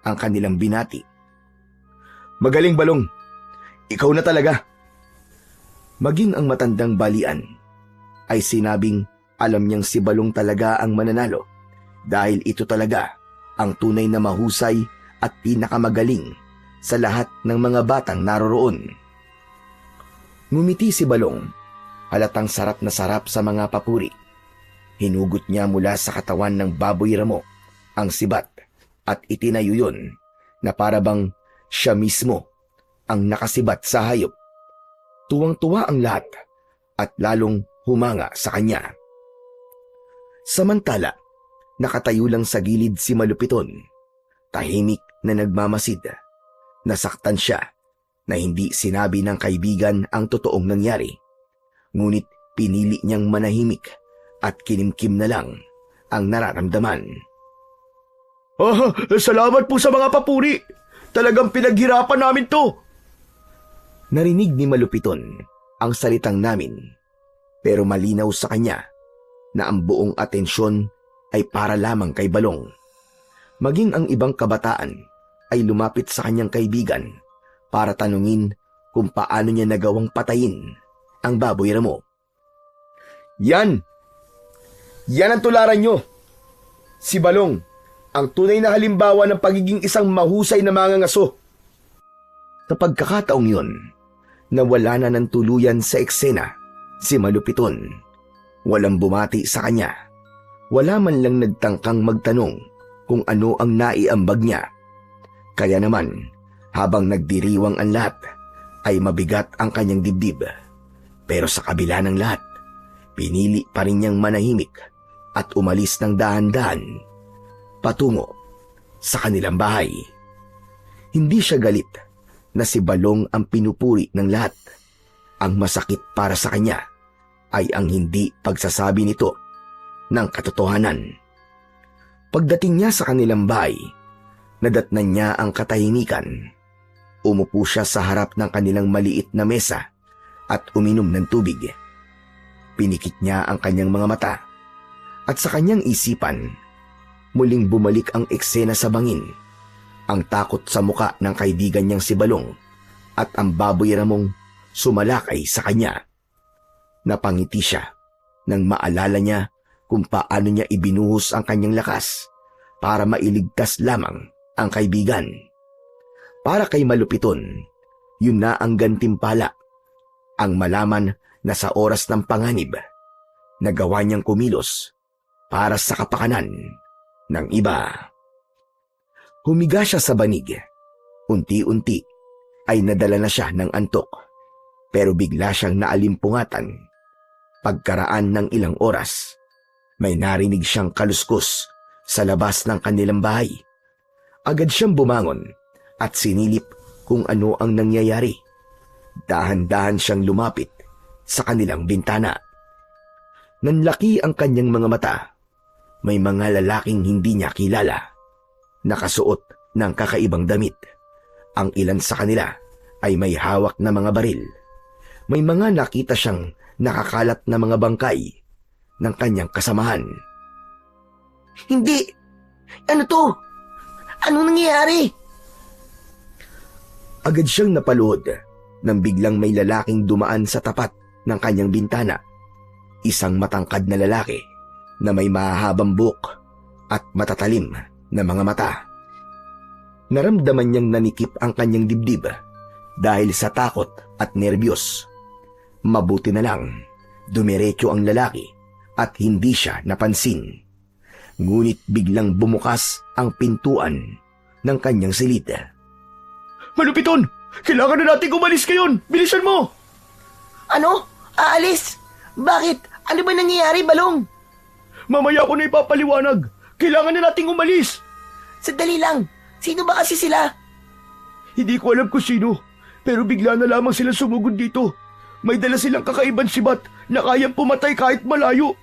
ang kanilang binati. Magaling, Balong. Ikaw na talaga. Maging ang matandang balian ay sinabing alam niyang si Balong talaga ang mananalo dahil ito talaga ang tunay na mahusay at pinakamagaling sa lahat ng mga batang naroroon. Ngumiti si Balong, halatang sarap na sarap sa mga papuri. Hinugot niya mula sa katawan ng baboy ramo ang sibat at itinayo yun na parabang siya mismo ang nakasibat sa hayop. Tuwang-tuwa ang lahat at lalong humanga sa kanya. Samantala, nakatayo lang sa gilid si Malupiton, tahimik na nagmamasid. Nasaktan siya na hindi sinabi ng kaibigan ang totoong nangyari. Ngunit pinili niyang manahimik at kinimkim na lang ang nararamdaman. Salamat po sa mga papuri. Talagang pinaghirapan namin to. Narinig ni Malupiton ang salitang namin, pero malinaw sa kanya na ang buong atensyon ay para lamang kay Balong. Maging ang ibang kabataan ay lumapit sa kanyang kaibigan para tanungin kung paano niya nagawang patayin ang baboy ramo. Yan ang tularan nyo. Si Balong, ang tunay na halimbawa ng pagiging isang mahusay na mangangaso. Sa pagkakataong yun, nawala na ng tuluyan sa eksena si Malupiton. Walang bumati sa kanya. Wala man lang nagtangkang magtanong kung ano ang naiambag niya. Kaya naman, habang nagdiriwang ang lahat, ay mabigat ang kanyang dibdib. Pero sa kabila ng lahat, pinili pa rin niyang manahimik at umalis ng dahan-dahan patungo sa kanilang bahay. Hindi siya galit na si Balong ang pinupuri ng lahat. Ang masakit para sa kanya ay ang hindi pagsasabi nito ng katotohanan. Pagdating niya sa kanilang bahay, nadatnan niya ang katahimikan. Umupo siya sa harap ng kanilang maliit na mesa at uminom ng tubig. Pinikit niya ang kanyang mga mata at sa kanyang isipan, muling bumalik ang eksena sa bangin ang takot sa muka ng kaibigan niyang si Balong at ang baboy ramong sumalakay sa kanya. Napangiti siya nang maalala niya kung paano niya ibinuhos ang kanyang lakas para mailigtas lamang ang kaibigan. Para kay Malupiton, yun na ang gantimpala, ang malaman na sa oras ng panganib, nagawa niyang kumilos para sa kapakanan ng iba. Humiga siya sa banig. Unti-unti ay nadala na siya ng antok, pero bigla siyang naalimpungatan. Pagkaraan ng ilang oras, may narinig siyang kaluskos sa labas ng kanilang bahay. Agad siyang bumangon at sinilip kung ano ang nangyayari. Dahan-dahan siyang lumapit sa kanilang bintana. Nanlaki ang kanyang mga mata. May mga lalaking hindi niya kilala, nakasuot ng kakaibang damit. Ang ilan sa kanila ay may hawak na mga baril. May mga nakita siyang nakakalat na mga bangkay ng kanyang kasamahan. Hindi! Ano to? Ano nangyayari? Agad siyang napaluhod nang biglang may lalaking dumaan sa tapat ng kanyang bintana. Isang matangkad na lalaki na may mahahabang buhok at matatalim na mga mata. Naramdaman niyang nanikip ang kanyang dibdib dahil sa takot at nerbiyos. Mabuti na lang, dumiretso ang lalaki at hindi siya napansin. Ngunit biglang bumukas ang pintuan ng kanyang silid. Malupiton! Kailangan na natin umalis ngayon! Bilisan mo! Ano? Aalis? Bakit? Ano ba nangyayari, Balong? Mamaya ko na ipapaliwanag. Kailangan na nating umalis. Sandali lang. Sino ba kasi sila? Hindi ko alam kung sino, pero bigla na lamang sila sumugod dito. May dala silang kakaibang sibat na kayang pumatay kahit malayo.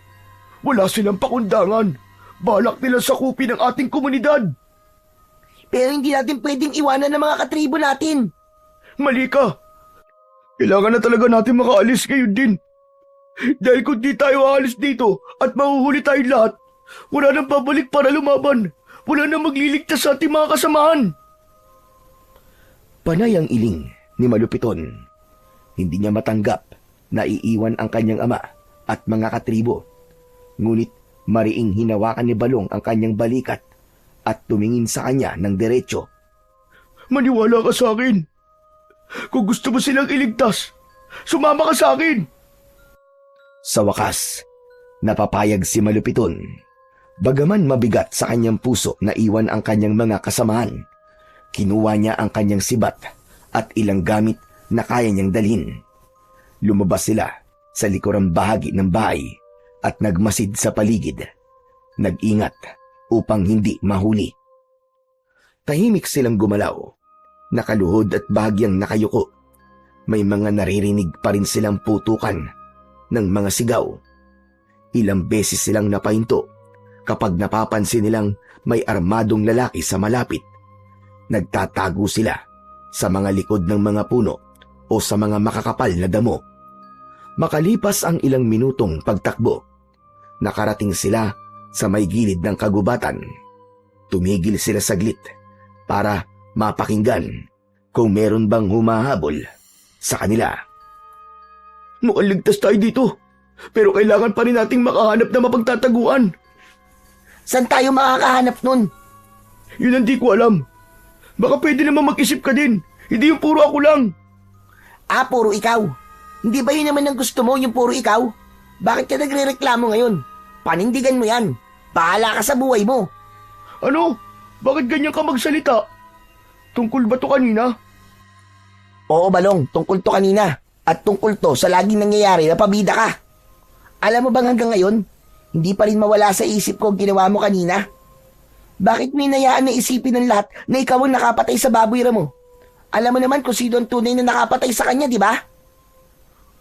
Wala silang pakundangan. Balak nila sakupin ang ating komunidad. Pero hindi natin pwedeng iwanan ng mga katribo natin. Mali ka. Kailangan na talaga natin makaalis ngayon din. Dahil kung di tayo aalis dito at mahuhuli tayong lahat, wala nang babalik para lumaban. Wala nang magliligtas sa ating mga kasamahan. Panay ang iling ni Malupiton. Hindi niya matanggap na iiwan ang kanyang ama at mga katribo. Ngunit mariing hinawakan ni Balong ang kanyang balikat at tumingin sa kanya ng diretso. Maniwala ka sa akin. Kung gusto mo silang iligtas, sumama ka sa akin. Sa wakas, napapayag si Malupiton. Bagaman mabigat sa kanyang puso na iwan ang kanyang mga kasamahan, kinuha niya ang kanyang sibat at ilang gamit na kaya niyang dalhin. Lumabas sila sa likurang bahagi ng bahay at nagmasid sa paligid. Nag-ingat upang hindi mahuli. Tahimik silang gumalaw, nakaluhod at bahagyang nakayuko. May mga naririnig pa rin silang putukan ng mga sigaw. Ilang beses silang napahinto kapag napapansin nilang may armadong lalaki sa malapit. Nagtatago sila sa mga likod ng mga puno o sa mga makakapal na damo. Makalipas ang ilang minutong pagtakbo, nakarating sila sa may gilid ng kagubatan. Tumigil sila saglit para mapakinggan kung meron bang humahabol sa kanila. Mukhang ligtas tayo dito, pero kailangan pa rin nating makahanap na mapagtataguan. Saan tayo makakahanap nun? Yun ang di ko alam. Baka pwede naman mag-isip ka din. Hindi yung puro ako lang. Ah, puro ikaw. Hindi ba yun naman ang gusto mo, yung puro ikaw? Bakit ka nagre-reklamo ngayon? Panindigan mo yan. Bahala ka sa buhay mo. Ano? Bakit ganyan ka magsalita? Tungkol ba to kanina? Oo, Balong, tungkol to kanina. At tungkol to sa laging nangyayari na pabida ka. Alam mo bang hanggang ngayon, hindi pa rin mawala sa isip ko ang ginawa mo kanina? Bakit mo hinayaan na isipin ng lahat na ikaw ang nakapatay sa baboy mo? Alam mo naman kung sino ang tunay na nakapatay sa kanya, di ba?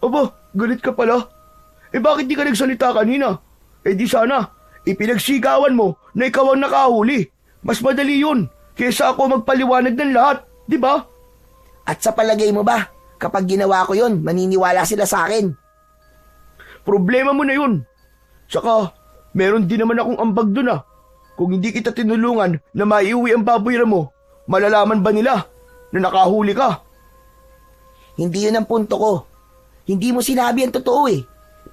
Aba, galit ka pala. Bakit di ka nagsalita kanina? Di sana, ipinagsigawan mo na ikaw ang nakahuli. Mas madali yun, kaysa ako magpaliwanag ng lahat, di ba? At sa palagay mo ba, kapag ginawa ko yun, maniniwala sila sa akin? Problema mo na yun. Saka, meron din naman akong ambag dun ah. Kung hindi kita tinulungan na maiuwi ang baboy mo, Malalaman ba nila na nakahuli ka? Hindi yun ang punto ko. Hindi mo sinabi ang totoo eh.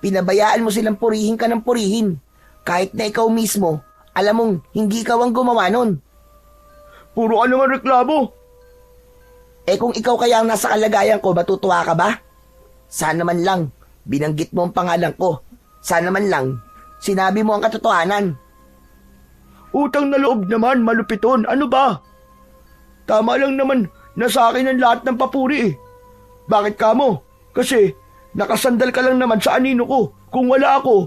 Pinabayaan mo silang purihin ka ng purihin. Kahit na ikaw mismo, alam mong hindi ikaw ang gumawa nun. Puro ka naman reklamo. Eh kung ikaw kaya ang nasa kalagayan ko, matutuwa ka ba? Sana man lang, binanggit mo ang pangalan ko. Sana man lang, sinabi mo ang katotohanan. Utang na loob naman, malupiton. Ano ba? Tama lang naman na sa akin ang lahat ng papuri eh. Bakit ka mo? Kasi nakasandal ka lang naman sa anino ko. Kung wala ako,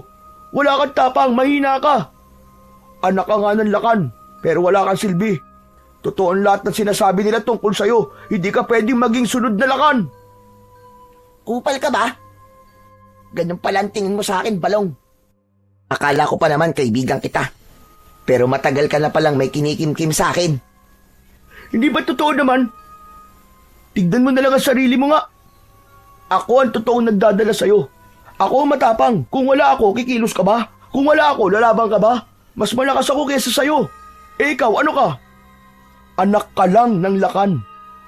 wala kang tapang, mahina ka. Anak ka nga ng lakan, pero wala kang silbi. Totoo ang lahat ng sinasabi nila tungkol sa'yo. Hindi ka pwedeng maging sunod na lakan. Kupal ka ba? Ganun pala ang tingin mo sa akin, Balong. Akala ko pa naman kaibigan kita. Pero matagal ka na palang may kinikimkim sa akin. Hindi ba totoo naman? Tignan mo na lang ang sarili mo nga. Ako ang totoong nagdadala sa'yo. Ako ang matapang. Kung wala ako, kikilos ka ba? Kung wala ako, lalabang ka ba? Mas malakas ako kaysa sa'yo. Eh ikaw, ano ka? Anak ka lang ng lakan.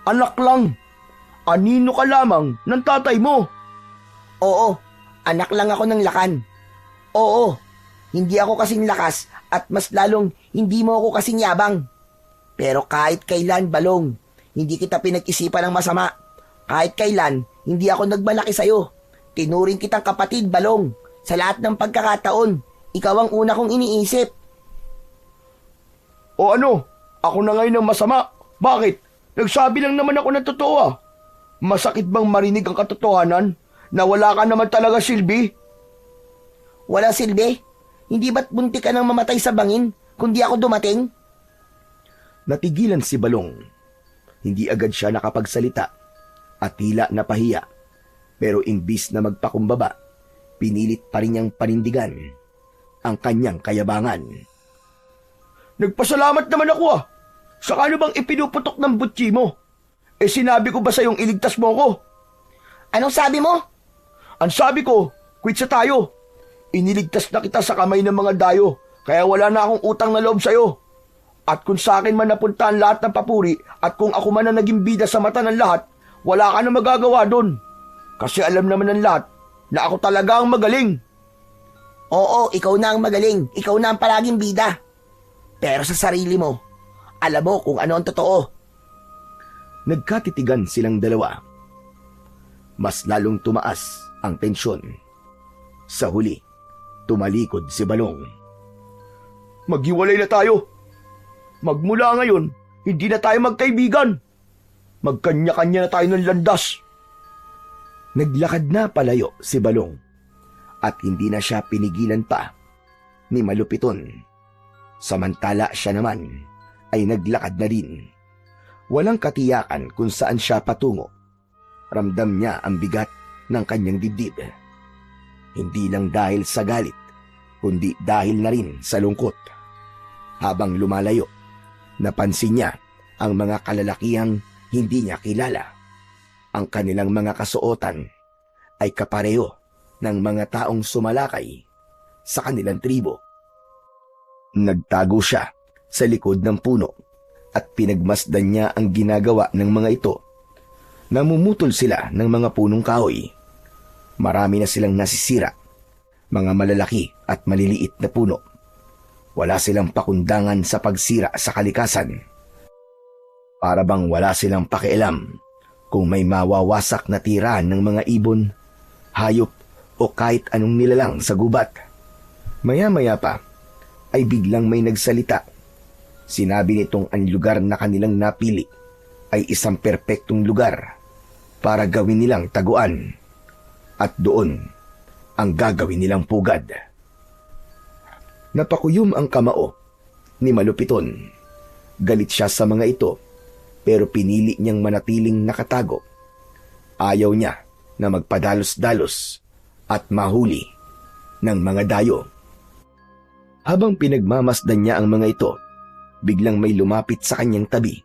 Anak lang. Anino ka lamang ng tatay mo. Oo, anak lang ako ng lakan. Oo, hindi ako kasing lakas at mas lalong hindi mo ako kasing yabang. Pero kahit kailan, Balong, hindi kita pinag-isipan ng masama. Kahit kailan, hindi ako nagmalaki sa'yo. Tinuring kitang kapatid, Balong. Sa lahat ng pagkakataon, ikaw ang una kong iniisip. O ano? Ako na ngayon ang masama. Bakit? Nagsabi lang naman ako ng totoo ah. Masakit bang marinig ang katotohanan na wala ka naman talaga silbi? Wala silbi? Hindi ba't bunti ka nang mamatay sa bangin kung di ako dumating? Natigilan si Balong. Hindi agad siya nakapagsalita at tila napahiya. Pero imbis na magpakumbaba, pinilit pa rin niyang panindigan ang kanyang kayabangan. Nagpasalamat naman ako ah. Saka ano bang ipinuputok ng butsi mo? Eh sinabi ko ba sa'yong iligtas mo ako? Anong sabi mo? Ang sabi ko, quit sa tayo. Iniligtas na kita sa kamay ng mga dayo, kaya wala na akong utang na loob sa'yo. At kung sa akin man napunta ang lahat ng papuri, at kung ako man ang naging bida sa mata ng lahat, wala ka na magagawa doon. Kasi alam naman ng lahat na ako talaga ang magaling. Oo, ikaw na ang magaling. Ikaw na ang palaging bida. Pero sa sarili mo, alam mo kung ano ang totoo. Nagkatitigan silang dalawa. Mas lalong tumaas ang tensyon. Sa huli, tumalikod si Balong. Maghiwalay na tayo. Magmula ngayon, hindi na tayo magkaibigan. Magkanya-kanya na tayo ng landas. Naglakad na palayo si Balong at hindi na siya pinigilan pa ni Malupiton. Samantala siya naman ay naglakad na din. Walang katiyakan kung saan siya patungo. Ramdam niya ang bigat ng kanyang dibdib. Hindi lang dahil sa galit, kundi dahil na rin sa lungkot. Habang lumalayo, napansin niya ang mga kalalakihang hindi niya kilala. Ang kanilang mga kasuotan ay kapareho ng mga taong sumalakay sa kanilang tribo. Nagtago siya sa likod ng puno at pinagmasdan niya ang ginagawa ng mga ito. Namumutol sila ng mga punong kahoy. Marami na silang nasisira, mga malalaki at maliliit na puno. Wala silang pakundangan sa pagsira sa kalikasan. Para bang wala silang pakialam kung may mawawasak na tirahan ng mga ibon, hayop o kahit anong nilalang sa gubat. Maya-maya pa ay biglang may nagsalita. Sinabi nitong ang lugar na kanilang napili ay isang perpektong lugar para gawin nilang taguan at doon ang gagawin nilang pugad. Napakuyom ang kamao ni Malupiton. Galit siya sa mga ito pero pinili niyang manatiling nakatago. Ayaw niya na magpadalos-dalos at mahuli ng mga dayo. Habang pinagmamasdan niya ang mga ito, biglang may lumapit sa kanyang tabi.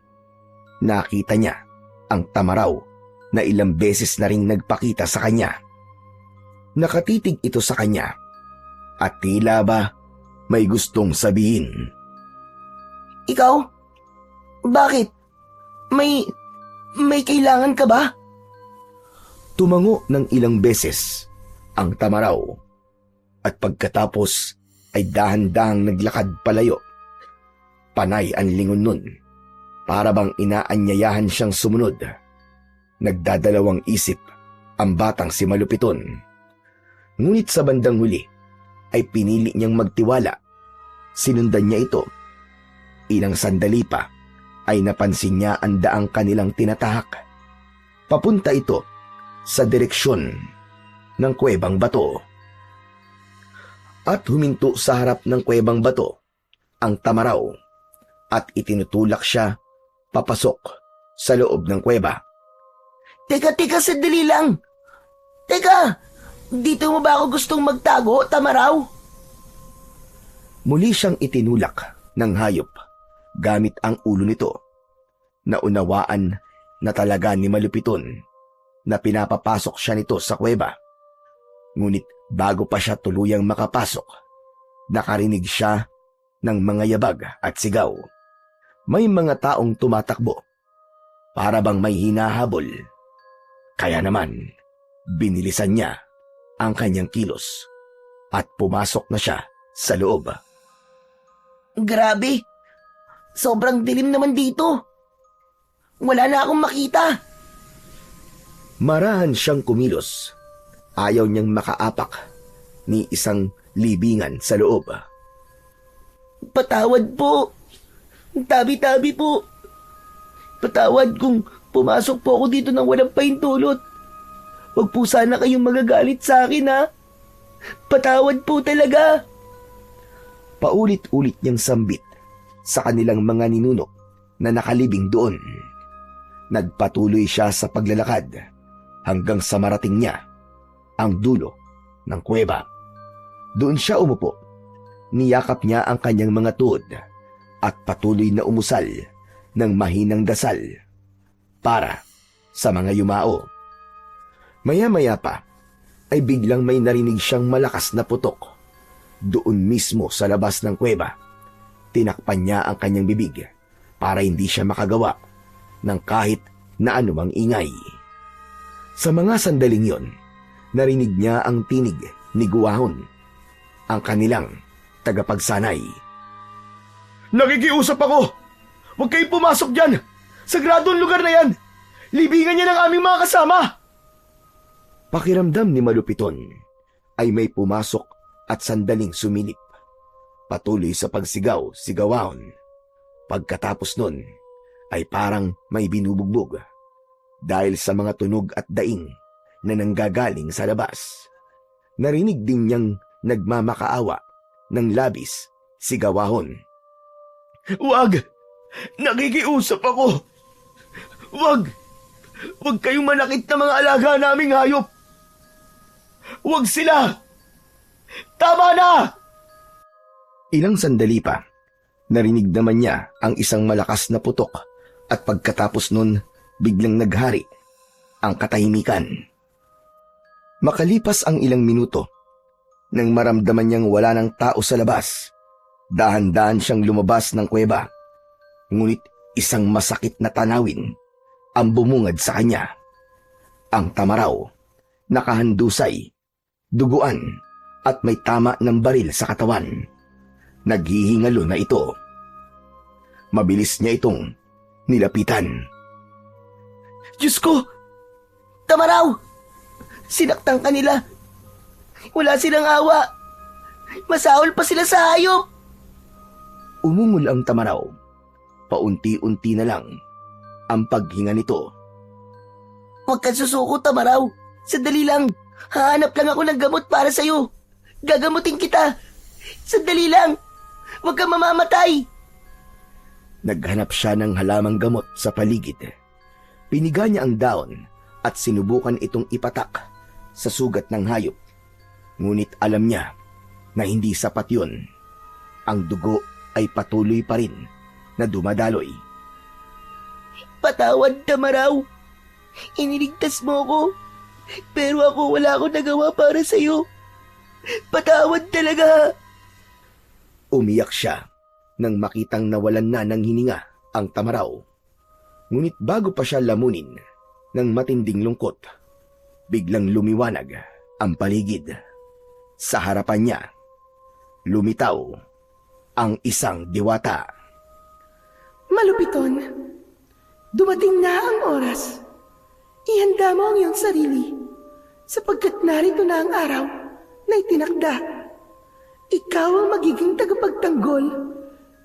Nakita niya ang tamaraw na ilang beses na ring nagpakita sa kanya. Nakatitig ito sa kanya at tila ba may gustong sabihin. Ikaw? Bakit? May kailangan ka ba? Tumango ng ilang beses ang Tamaraw at pagkatapos ay dahan-dahang naglakad palayo. Panay ang lingon nun, para bang inaanyayahan siyang sumunod. Nagdadalawang isip ang batang si Malupiton. Ngunit sa bandang huli ay pinili niyang magtiwala. Sinundan niya ito. Ilang sandali pa ay napansin niya ang daang kanilang tinatahak. Papunta ito sa direksyon ng Kuwebang Bato. At huminto sa harap ng Kuwebang Bato ang Tamaraw at itinutulak siya papasok sa loob ng kuweba. Teka, sandali lang. Teka, dito mo ba ako gustong magtago, Tamaraw? Muli siyang itinulak ng hayop gamit ang ulo nito. Naunawaan na talaga ni Malupiton na pinapapasok siya nito sa kuweba. Ngunit bago pa siya tuluyang makapasok, nakarinig siya ng mga yabag at sigaw. May mga taong tumatakbo, para bang may hinahabol. Kaya naman, binilisan niya ang kanyang kilos at pumasok na siya sa loob. Grabe, sobrang dilim naman dito. Wala na akong makita. Marahan siyang kumilos. Ayaw niyang makaapak ni isang libingan sa loob. Patawad po. Tabi-tabi po. Patawad kung pumasok po ako dito nang walang pahintulot. Huwag po sana kayong magagalit sa akin, ha? Patawad po talaga. Paulit-ulit niyang sambit sa kanilang mga ninuno na nakalibing doon. Nagpatuloy siya sa paglalakad hanggang sa marating niya ang dulo ng kuweba. Doon siya umupo. Niyakap niya ang kanyang mga tuhod at patuloy na umusal ng mahinang dasal para sa mga yumao. Maya-maya pa ay biglang may narinig siyang malakas na putok. Doon mismo sa labas ng kuweba, tinakpan niya ang kanyang bibig para hindi siya makagawa ng kahit na anumang ingay. Sa mga sandaling yon, narinig niya ang tinig ni Guwahon, ang kanilang tagapagsanay. Nakikiusap ako! Huwag kayong pumasok dyan! Sagradong lugar na yan! Libingan niya ng aming mga kasama! Pakiramdam ni Malupiton ay may pumasok at sandaling sumilip. Patuloy sa pagsigaw-sigawahon. Pagkatapos nun ay parang may binubugbog dahil sa mga tunog at daing na nanggagaling sa labas. Narinig din niyang nagmamakaawa ng labis si Gawahon. Huwag! Nakikiusap ako! Huwag! Huwag kayong manakit na mga alaga naming hayop! Huwag sila! Tama na! Ilang sandali pa, narinig naman niya ang isang malakas na putok at pagkatapos nun, biglang naghari ang katahimikan. Makalipas ang ilang minuto, nang maramdaman niyang wala ng tao sa labas, dahan-dahan siyang lumabas ng kuweba. Ngunit isang masakit na tanawin ang bumungad sa kanya. Ang Tamaraw, nakahandusay, duguan at may tama ng baril sa katawan. Naghihingalo na ito. Mabilis niya itong nilapitan. Diyos ko! Tamaraw! Sinaktan ka nila. Wala silang awa. Masahol pa sila sa hayop. Umungol ang Tamaraw. Paunti-unti na lang ang paghinga nito. Huwag kang susuko, Tamaraw. Sandali lang. Hahanap lang ako ng gamot para sa'yo. Gagamutin kita. Sandali lang. Huwag kang mamamatay. Naghanap siya ng halamang gamot sa paligid. Piniga niya ang daon at sinubukan itong ipatak sa sugat ng hayop. Ngunit alam niya na hindi sapat yun. Ang dugo ay patuloy pa rin na dumadaloy. Patawad, Tamaraw. Iniligtas mo ko. Pero ako wala akong nagawa para sa'yo. Patawad talaga. Umiyak siya nang makitang nawalan na ng hininga ang Tamaraw. Ngunit bago pa siya lamunin ng matinding lungkot, biglang lumiwanag ang paligid. Sa harapan niya, lumitaw ang isang diwata. Malupiton, dumating na ang oras. Ihanda mo ang iyong sarili, sapagkat narito na ang araw na itinakda. Ikaw ang magiging tagapagtanggol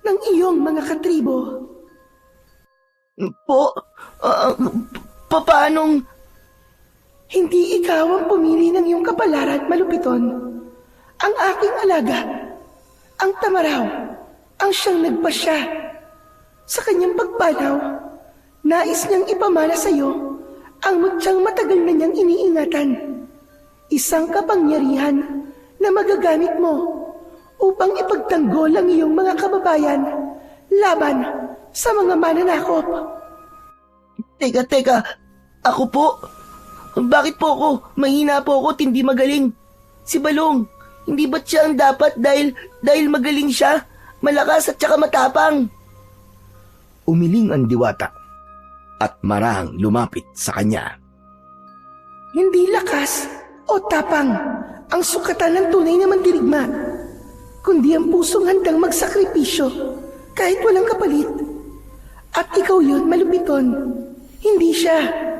ng iyong mga katribo. Paanong... Hindi ikaw ang pumili ng iyong kapalaran, Malupiton. Ang aking alaga, ang Tamaraw, ang siyang nagpasya. Sa kanyang pagpanaw, nais niyang ipamana sa iyo ang mutyang matagal na niyang iniingatan. Isang kapangyarihan na magagamit mo upang ipagtanggol ang iyong mga kababayan laban sa mga mananakop. Teka, ako po? Bakit po ako? Mahina po ako at hindi magaling. Si Balong, hindi ba't siya ang dapat dahil magaling siya, malakas at saka matapang? Umiling ang diwata at marahang lumapit sa kanya. Hindi lakas o tapang ang sukatan ng tunay na mandirigma, kundi ang pusong handang magsakripisyo kahit walang kapalit. At ikaw yun, Malupiton, hindi siya.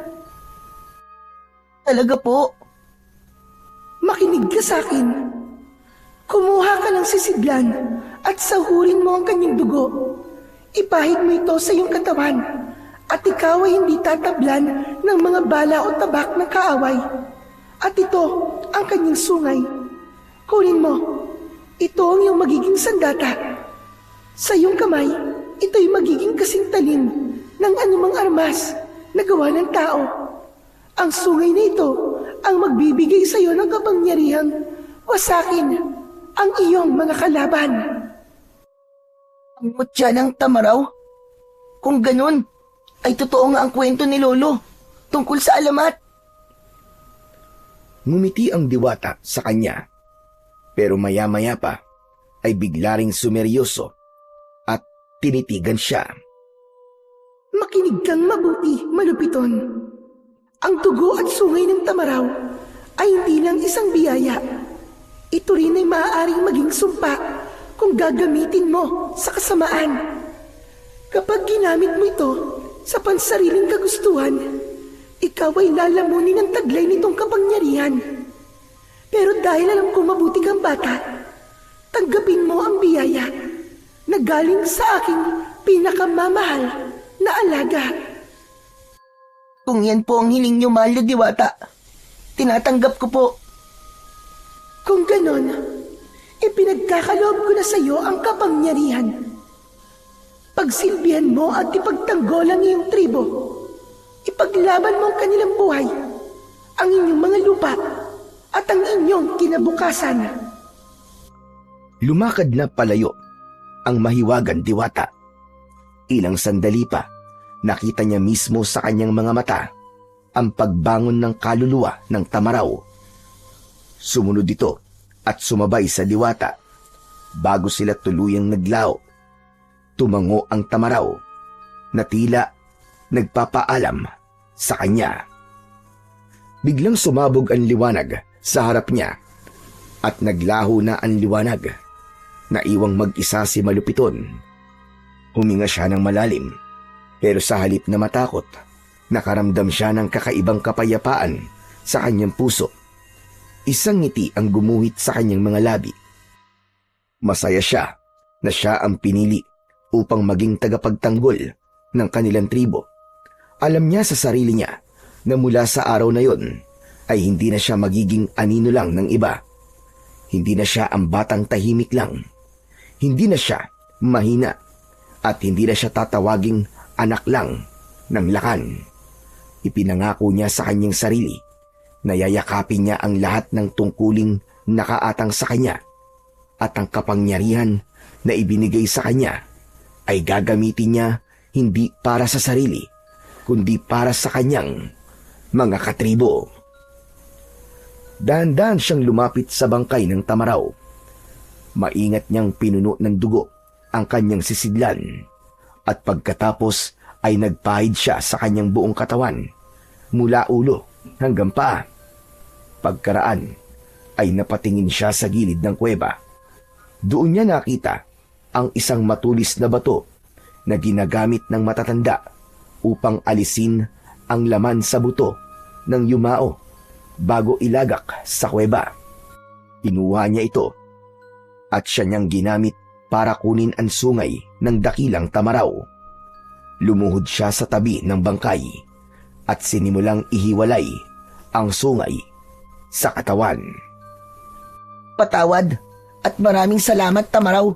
Talaga po? Makinig ka sa akin. Kumuha ka ng sisidlan at sahurin mo ang kanyang dugo. Ipahid mo ito sa iyong katawan at ikaw ay hindi tatablan ng mga bala o tabak ng kaaway. At ito ang kanyang sungay. Kunin mo. Ito ang iyong magiging sandata. Sa iyong kamay, ito'y magiging kasintalin ng anumang armas na gawa ng tao. Ang sungay na ito ang magbibigay sa iyo ng kapangyarihang wasakin ang iyong mga kalaban. Ang mutya ng Tamaraw? Kung ganun, ay totoo nga ang kwento ni Lolo tungkol sa alamat. Ngumiti ang diwata sa kanya, pero maya-maya pa ay bigla ring sumeryoso at tinitigan siya. Makinig kang mabuti, Malupiton. Ang dugo at sungay ng Tamaraw ay hindi lang isang biyaya. Ito rin ay maaaring maging sumpa kung gagamitin mo sa kasamaan. Kapag ginamit mo ito sa pansariling kagustuhan, ikaw ay lalamunin ng taglay nitong kapangyarihan. Pero dahil alam kong mabuti kang bata, tanggapin mo ang biyaya na galing sa aking pinakamamahal na alaga. Kung yan po ang hiling niyo, mahal na diwata, tinatanggap ko po. Kung ganon, ipinagkakaloob ko na sa iyo ang kapangyarihan. Pagsilbihan mo at ipagtanggol ang iyong tribo. Ipaglaban mo ang kanilang buhay, ang inyong mga lupa, at ang inyong kinabukasan. Lumakad na palayo ang mahiwagan diwata. Ilang sandali pa, nakita niya mismo sa kanyang mga mata ang pagbangon ng kaluluwa ng Tamaraw. Sumunod ito at sumabay sa diwata. Bago sila tuluyang naglaho, tumango ang Tamaraw na tila nagpapaalam sa kanya. Biglang sumabog ang liwanag sa harap niya at naglaho na ang liwanag. Naiwang mag-isa si Malupiton. Huminga siya ng malalim, pero sa halip na matakot, nakaramdam siya ng kakaibang kapayapaan sa kanyang puso. Isang ngiti ang gumuhit sa kanyang mga labi. Masaya siya na siya ang pinili upang maging tagapagtanggol ng kanilang tribo. Alam niya sa sarili niya na mula sa araw na yon ay hindi na siya magiging anino lang ng iba. Hindi na siya ang batang tahimik lang. Hindi na siya mahina at hindi na siya tatawaging anak lang ng lakan. Ipinangako niya sa kanyang sarili na yayakapin niya ang lahat ng tungkuling nakaatang sa kanya at ang kapangyarihan na ibinigay sa kanya ay gagamitin niya hindi para sa sarili kundi para sa kanyang mga katribo. Dahan-dahan siyang lumapit sa bangkay ng Tamaraw. Maingat niyang pinuno ng dugo ang kanyang sisidlan at pagkatapos ay nagpahid siya sa kanyang buong katawan, mula ulo hanggang paa. Pagkaraan ay napatingin siya sa gilid ng kuweba. Doon niya nakita ang isang matulis na bato na ginagamit ng matatanda upang alisin ang laman sa buto ng yumao bago ilagak sa kuweba. Kinuha niya ito at siya niyang ginamit para kunin ang sungay ng dakilang tamaraw. Lumuhod siya sa tabi ng bangkay at sinimulang ihiwalay ang sungay sa katawan. Patawad at maraming salamat, Tamaraw.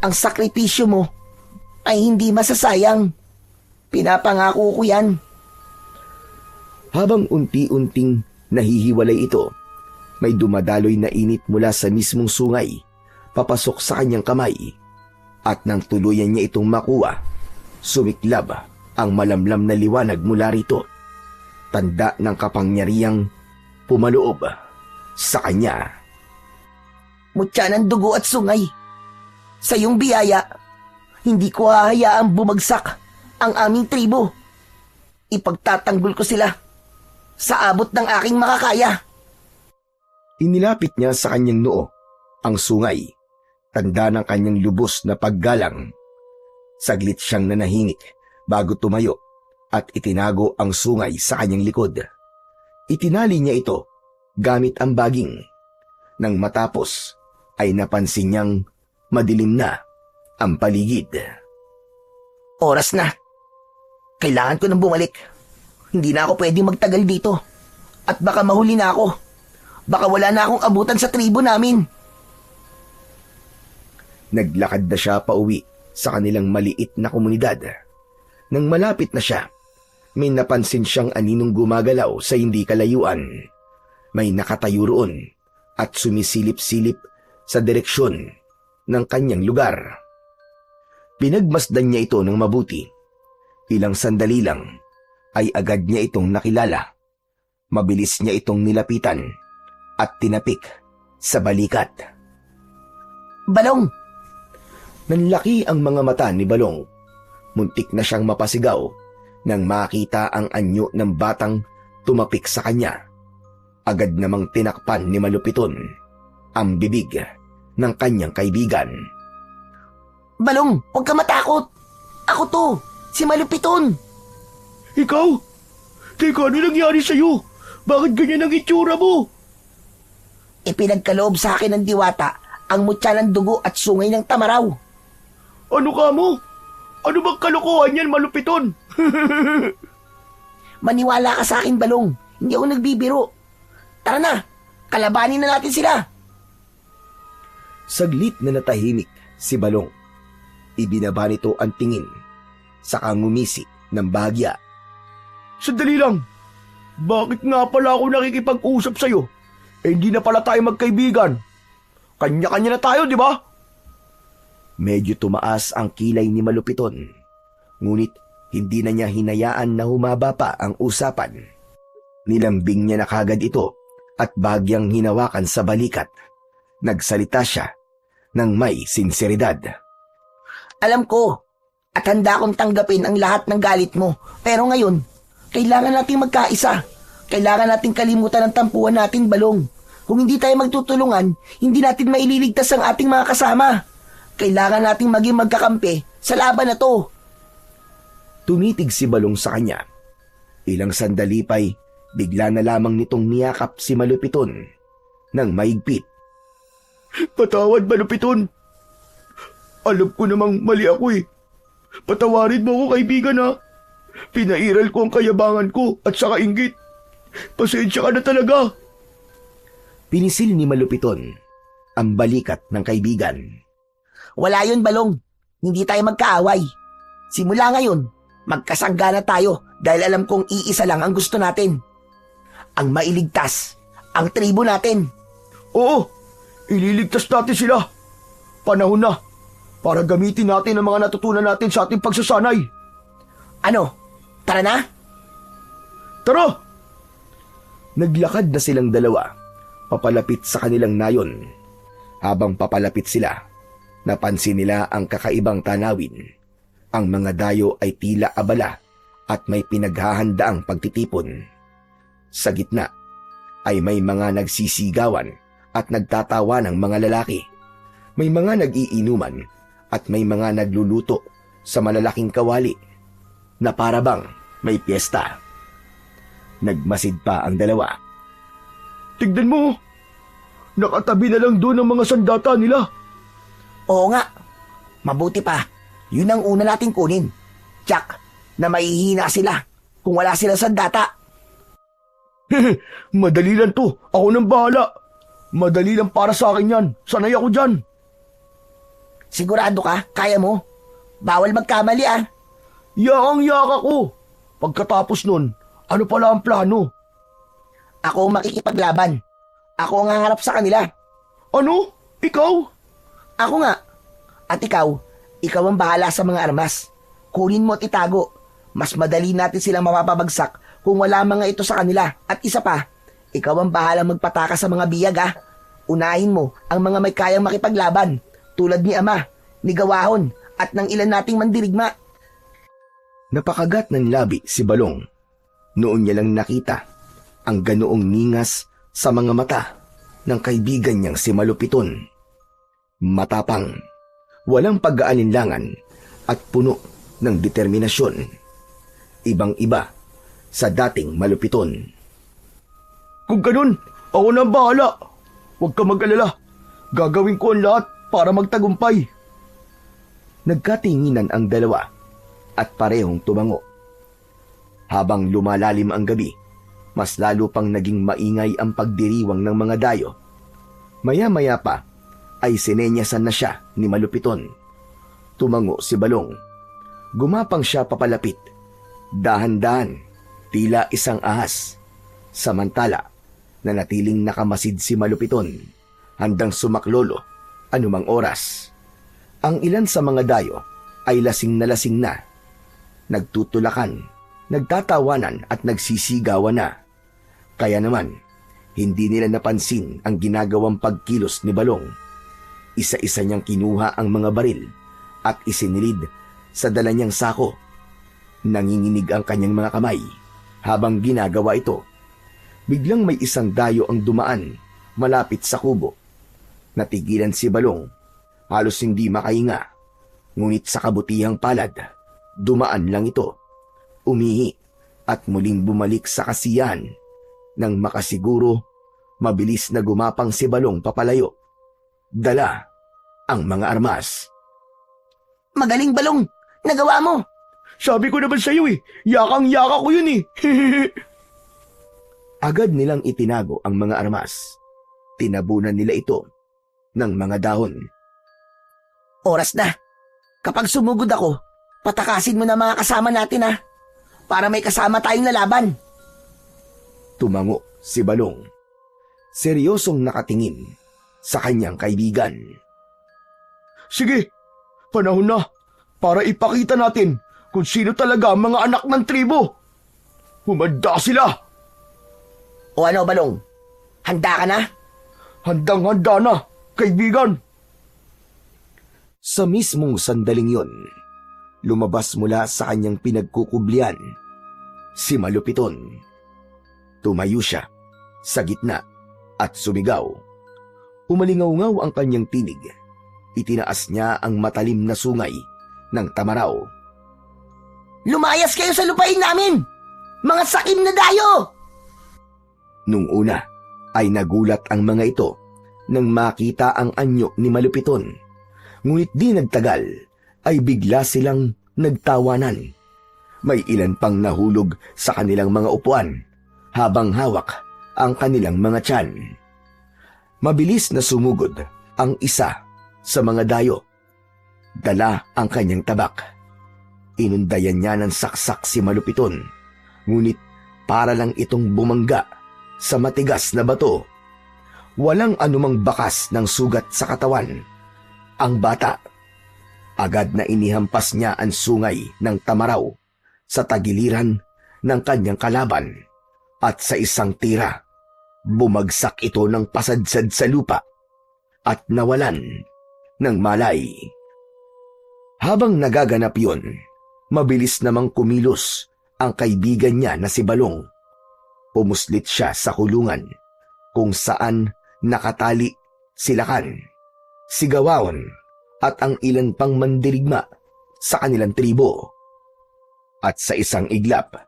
Ang sakripisyo mo ay hindi masasayang. Pinapangako ko yan. Habang unti-unting nahihiwalay ito, may dumadaloy na init mula sa mismong sungay papasok sa kanyang kamay, at nang tuluyan niya itong makuha, sumiklab ang malamlam na liwanag mula rito, tanda ng kapangyarihang pumaloob sa kanya. Mutya ng dugo at sungay. Sa iyong biyaya, hindi ko hahayaang bumagsak ang aming tribo. Ipagtatanggol ko sila sa abot ng aking makakaya. Inilapit niya sa kanyang noo ang sungay, tanda ng kanyang lubos na paggalang. Saglit siyang nanahimik bago tumayo at itinago ang sungay sa kanyang likod. Itinali niya ito gamit ang baging. Nang matapos ay napansin niyang madilim na ang paligid. Oras na. Kailangan ko nang bumalik. Hindi na ako pwedeng magtagal dito. At baka mahuli na ako. Baka wala na akong abutan sa tribo namin. Naglakad na siya pauwi sa kanilang maliit na komunidad. Nang malapit na siya, may napansin siyang aninong gumagalaw sa hindi kalayuan. May nakatayo roon at sumisilip-silip sa direksyon ng kanyang lugar. Pinagmasdan niya ito ng mabuti. Ilang sandali lang ay agad niya itong nakilala. Mabilis niya itong nilapitan at tinapik sa balikat. Balong! Nanlaki ang mga mata ni Balong. Muntik na siyang mapasigaw nang makita ang anyo ng batang tumapik sa kanya. Agad namang tinakpan ni Malupiton ang bibig ng kanyang kaibigan. Balong, huwag ka matakot. Ako to, si Malupiton. Ikaw? Teka, ano nangyari sa'yo? Bakit ganyan ang itsura mo? Ipinagkaloob sa akin ng diwata ang mutya ng dugo at sungay ng tamaraw. Ano ka mo? Ano bang kalokohan yan, Malupiton? Maniwala ka sa akin, Balong. Hindi ako nagbibiro. Tara na, kalabanin na natin sila. Saglit na natahimik si Balong. Ibinaba nito ang tingin, saka ngumisi ng bahagya. Sandali lang. Bakit nga pala ako nakikipag-usap sa'yo? Hindi na pala tayo magkaibigan. Kanya-kanya na tayo, di ba? Medyo tumaas ang kilay ni Malupiton, ngunit hindi na niya hinayaan na humaba pa ang usapan. Nilambing niya na kagad ito at bagyang hinawakan sa balikat. Nagsalita siya ng may sinseridad. Alam ko, at handa akong tanggapin ang lahat ng galit mo. Pero ngayon, kailangan nating magkaisa. Kailangan nating kalimutan ang tampuhan natin, Balong. Kung hindi tayo magtutulungan, hindi natin maililigtas ang ating mga kasama. Kailangan nating maging magkakampi sa laban na to. Tumitig si Balong sa kanya. Ilang sandali pa'y bigla na lamang nitong niyakap si Malupiton ng maigpit. Patawad, Malupiton. Alam ko namang mali ako eh. Patawarin mo ako, kaibigan, ha. Pinairal ko ang kayabangan ko at saka inggit. Pasensya ka na talaga. Pinisil ni Malupiton ang balikat ng kaibigan. Wala yun, Balong. Hindi tayo magkaaway. Simula ngayon, magkasangga na tayo dahil alam kong iisa lang ang gusto natin. Ang mailigtas, ang tribo natin. Oo, ililigtas natin sila. Panahon na para gamitin natin ang mga natutunan natin sa ating pagsasanay. Ano? Tara na? Tara! Naglakad na silang dalawa, papalapit sa kanilang nayon. Habang papalapit sila, napansin nila ang kakaibang tanawin. Ang mga dayo ay tila abala at may pinaghahandaang pagtitipon. Sa gitna ay may mga nagsisigawan at nagtatawa ng mga lalaki. May mga nag-iinuman at may mga nagluluto sa malalaking kawali na parabang may piyesta. Nagmasid pa ang dalawa. Tignan mo! Nakatabi na lang doon ang mga sandata nila. Oo nga. Mabuti pa. Yun ang una nating kunin. Tsak, na mahihina sila kung wala silang sandata. Madali lang to. Ako nang bahala. Madali lang para sa akin yan. Sanay ako dyan. Sigurado ka? Kaya mo? Bawal magkamali ah. Yakang-yaka ko. Pagkatapos nun, ano pala ang plano? Ako ang makikipaglaban. Ako ang haharap sa kanila. Ano? Ikaw? Ako nga. At ikaw ang bahala sa mga armas. Kunin mo at itago. Mas madali natin silang mapapabagsak kung wala mga ito sa kanila. At isa pa, ikaw ang bahala magpataka sa mga biyag ah. Unahin mo ang mga may kayang makipaglaban tulad ni Ama, ni Gawahon at ng ilan nating mandirigma. Napakagat ng labi si Balong. Noon niya lang nakita ang ganoong ningas sa mga mata ng kaibigan niyang si Malupiton. Matapang, walang pag-aalinlangan at puno ng determinasyon. Ibang-iba sa dating Malupiton. Kung ganun, ako na ang bahala. Huwag ka mag-alala. Gagawin ko ang lahat para magtagumpay. Nagkatinginan ang dalawa at parehong tumango. Habang lumalalim ang gabi, mas lalo pang naging maingay ang pagdiriwang ng mga dayo. Maya-maya pa ay sinenyasan na siya ni Malupiton. Tumango si Balong. Gumapang siya papalapit. Dahan-dahan, tila isang ahas. Samantala, nanatiling nakamasid si Malupiton, handang sumaklolo anumang oras. Ang ilan sa mga dayo ay lasing na. Nagtutulakan, nagtatawanan at nagsisigawan na. Kaya naman, hindi nila napansin ang ginagawang pagkilos ni Balong. Isa-isa niyang kinuha ang mga baril at isinilid sa dala niyang sako. Nanginginig ang kanyang mga kamay habang ginagawa ito. Biglang may isang dayo ang dumaan malapit sa kubo. Natigilan si Balong, halos hindi makahinga. Ngunit sa kabutihang palad, dumaan lang ito. Umihi at muling bumalik sa kasiyahan. Nang makasiguro, mabilis na gumapang si Balong papalayo. Dala ang mga armas. Magaling, Balong! Nagawa mo! Sabi ko naman sa'yo yakang-yaka ko yun Agad nilang itinago ang mga armas. Tinabunan nila ito ng mga dahon. Oras na. Kapag sumugod ako, patakasin mo na mga kasama natin ha. Para may kasama tayong lalaban. Tumango si Balong. Seryosong nakatingin sa kanyang kaibigan. Sige, panahon na para ipakita natin kung sino talaga ang mga anak ng tribo. Humanda sila! O ano, Balong? Handa ka na? Handang-handa na, kaibigan! Sa mismong sandaling yon, lumabas mula sa kanyang pinagkukublian si Malupiton. Tumayo siya sa gitna at sumigaw. Umalingaw-ngaw ang kanyang tinig. Itinaas niya ang matalim na sungay ng tamaraw. Lumayas kayo sa lupain namin! Mga sakim na dayo! Nung una ay nagulat ang mga ito nang makita ang anyo ni Malupiton. Ngunit di nagtagal ay bigla silang nagtawanan. May ilan pang nahulog sa kanilang mga upuan habang hawak ang kanilang mga tiyan. Mabilis na sumugod ang isa sa mga dayo. Dala ang kanyang tabak. Inundayan niya ng saksak si Malupiton. Ngunit para lang itong bumangga sa matigas na bato. Walang anumang bakas ng sugat sa katawan. Ang bata, agad na inihampas niya ang sungay ng tamaraw sa tagiliran ng kanyang kalaban at sa isang tira, bumagsak ito ng pasadsad sa lupa at nawalan ng malay. Habang nagaganap yun, mabilis namang kumilos ang kaibigan niya na si Balong. Pumuslit siya sa kulungan kung saan nakatali si Lakan, si Gawawon at ang ilan pang mandirigma sa kanilang tribo. At sa isang iglap,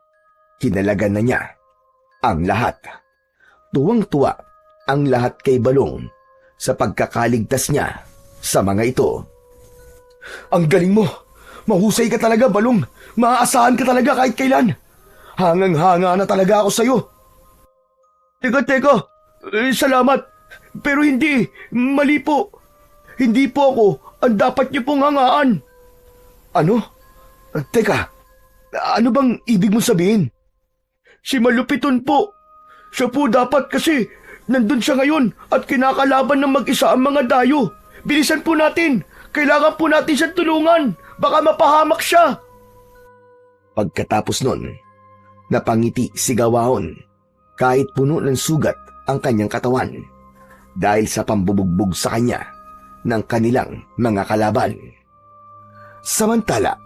kinalagan na niya ang lahat. Tuwang-tuwa ang lahat kay Balong sa pagkakaligtas niya sa mga ito. Ang galing mo! Mahusay ka talaga, Balong! Maaasahan ka talaga kahit kailan! Hangang-hanga na talaga ako sa'yo! Teka! Salamat! Pero hindi! Mali po! Hindi po ako ang dapat niyo pong hangaan! Ano? Teka! Ano bang ibig mo sabihin? Si Malupiton po! Siya po dapat kasi nandun siya ngayon at kinakalaban ng mag-isa ang mga dayo! Bilisan po natin! Kailangan po natin siyang tulungan! Baka mapahamak siya! Pagkatapos nun, napangiti si Gawawon kahit puno ng sugat ang kanyang katawan dahil sa pambubugbog sa kanya ng kanilang mga kalaban. Samantala,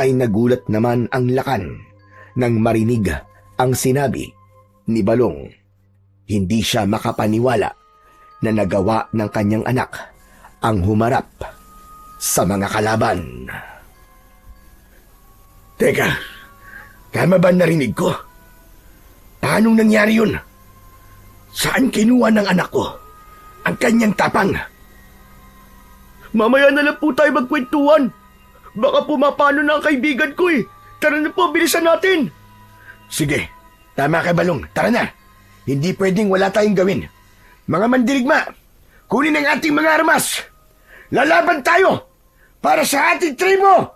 ay nagulat naman ang Lakan nang marinig ang sinabi ni Balong. Hindi siya makapaniwala na nagawa ng kanyang anak ang humarap sa mga kalaban. Teka, tama ba narinig ko? Paanong nangyari yun? Saan kinuha ng anak ko ang kanyang tapang? Mamaya na lang po tayo magkwentuhan. Baka pumapano na ang kaibigan ko eh. Tara na po, bilisan natin. Sige, tama ka Balong, tara na. Hindi pwedeng wala tayong gawin. Mga mandirigma, kunin ang ating mga armas. Lalaban tayo para sa ating tribo!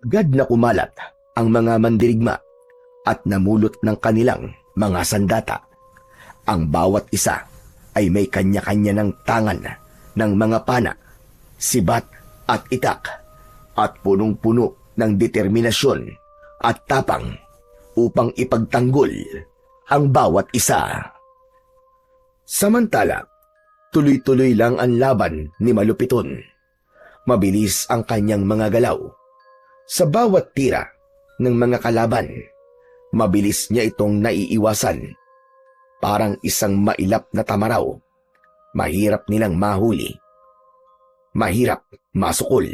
Agad na kumalat ang mga mandirigma at namulot ng kanilang mga sandata. Ang bawat isa ay may kanya-kanya ng tangan ng mga pana, sibat at itak at punong-puno ng determinasyon at tapang upang ipagtanggol ang bawat isa. Samantala, tuloy-tuloy lang ang laban ni Malupiton. Mabilis ang kanyang mga galaw. Sa bawat tira ng mga kalaban, mabilis niya itong naiiwasan. Parang isang mailap na tamaraw. Mahirap nilang mahuli. Mahirap masukol.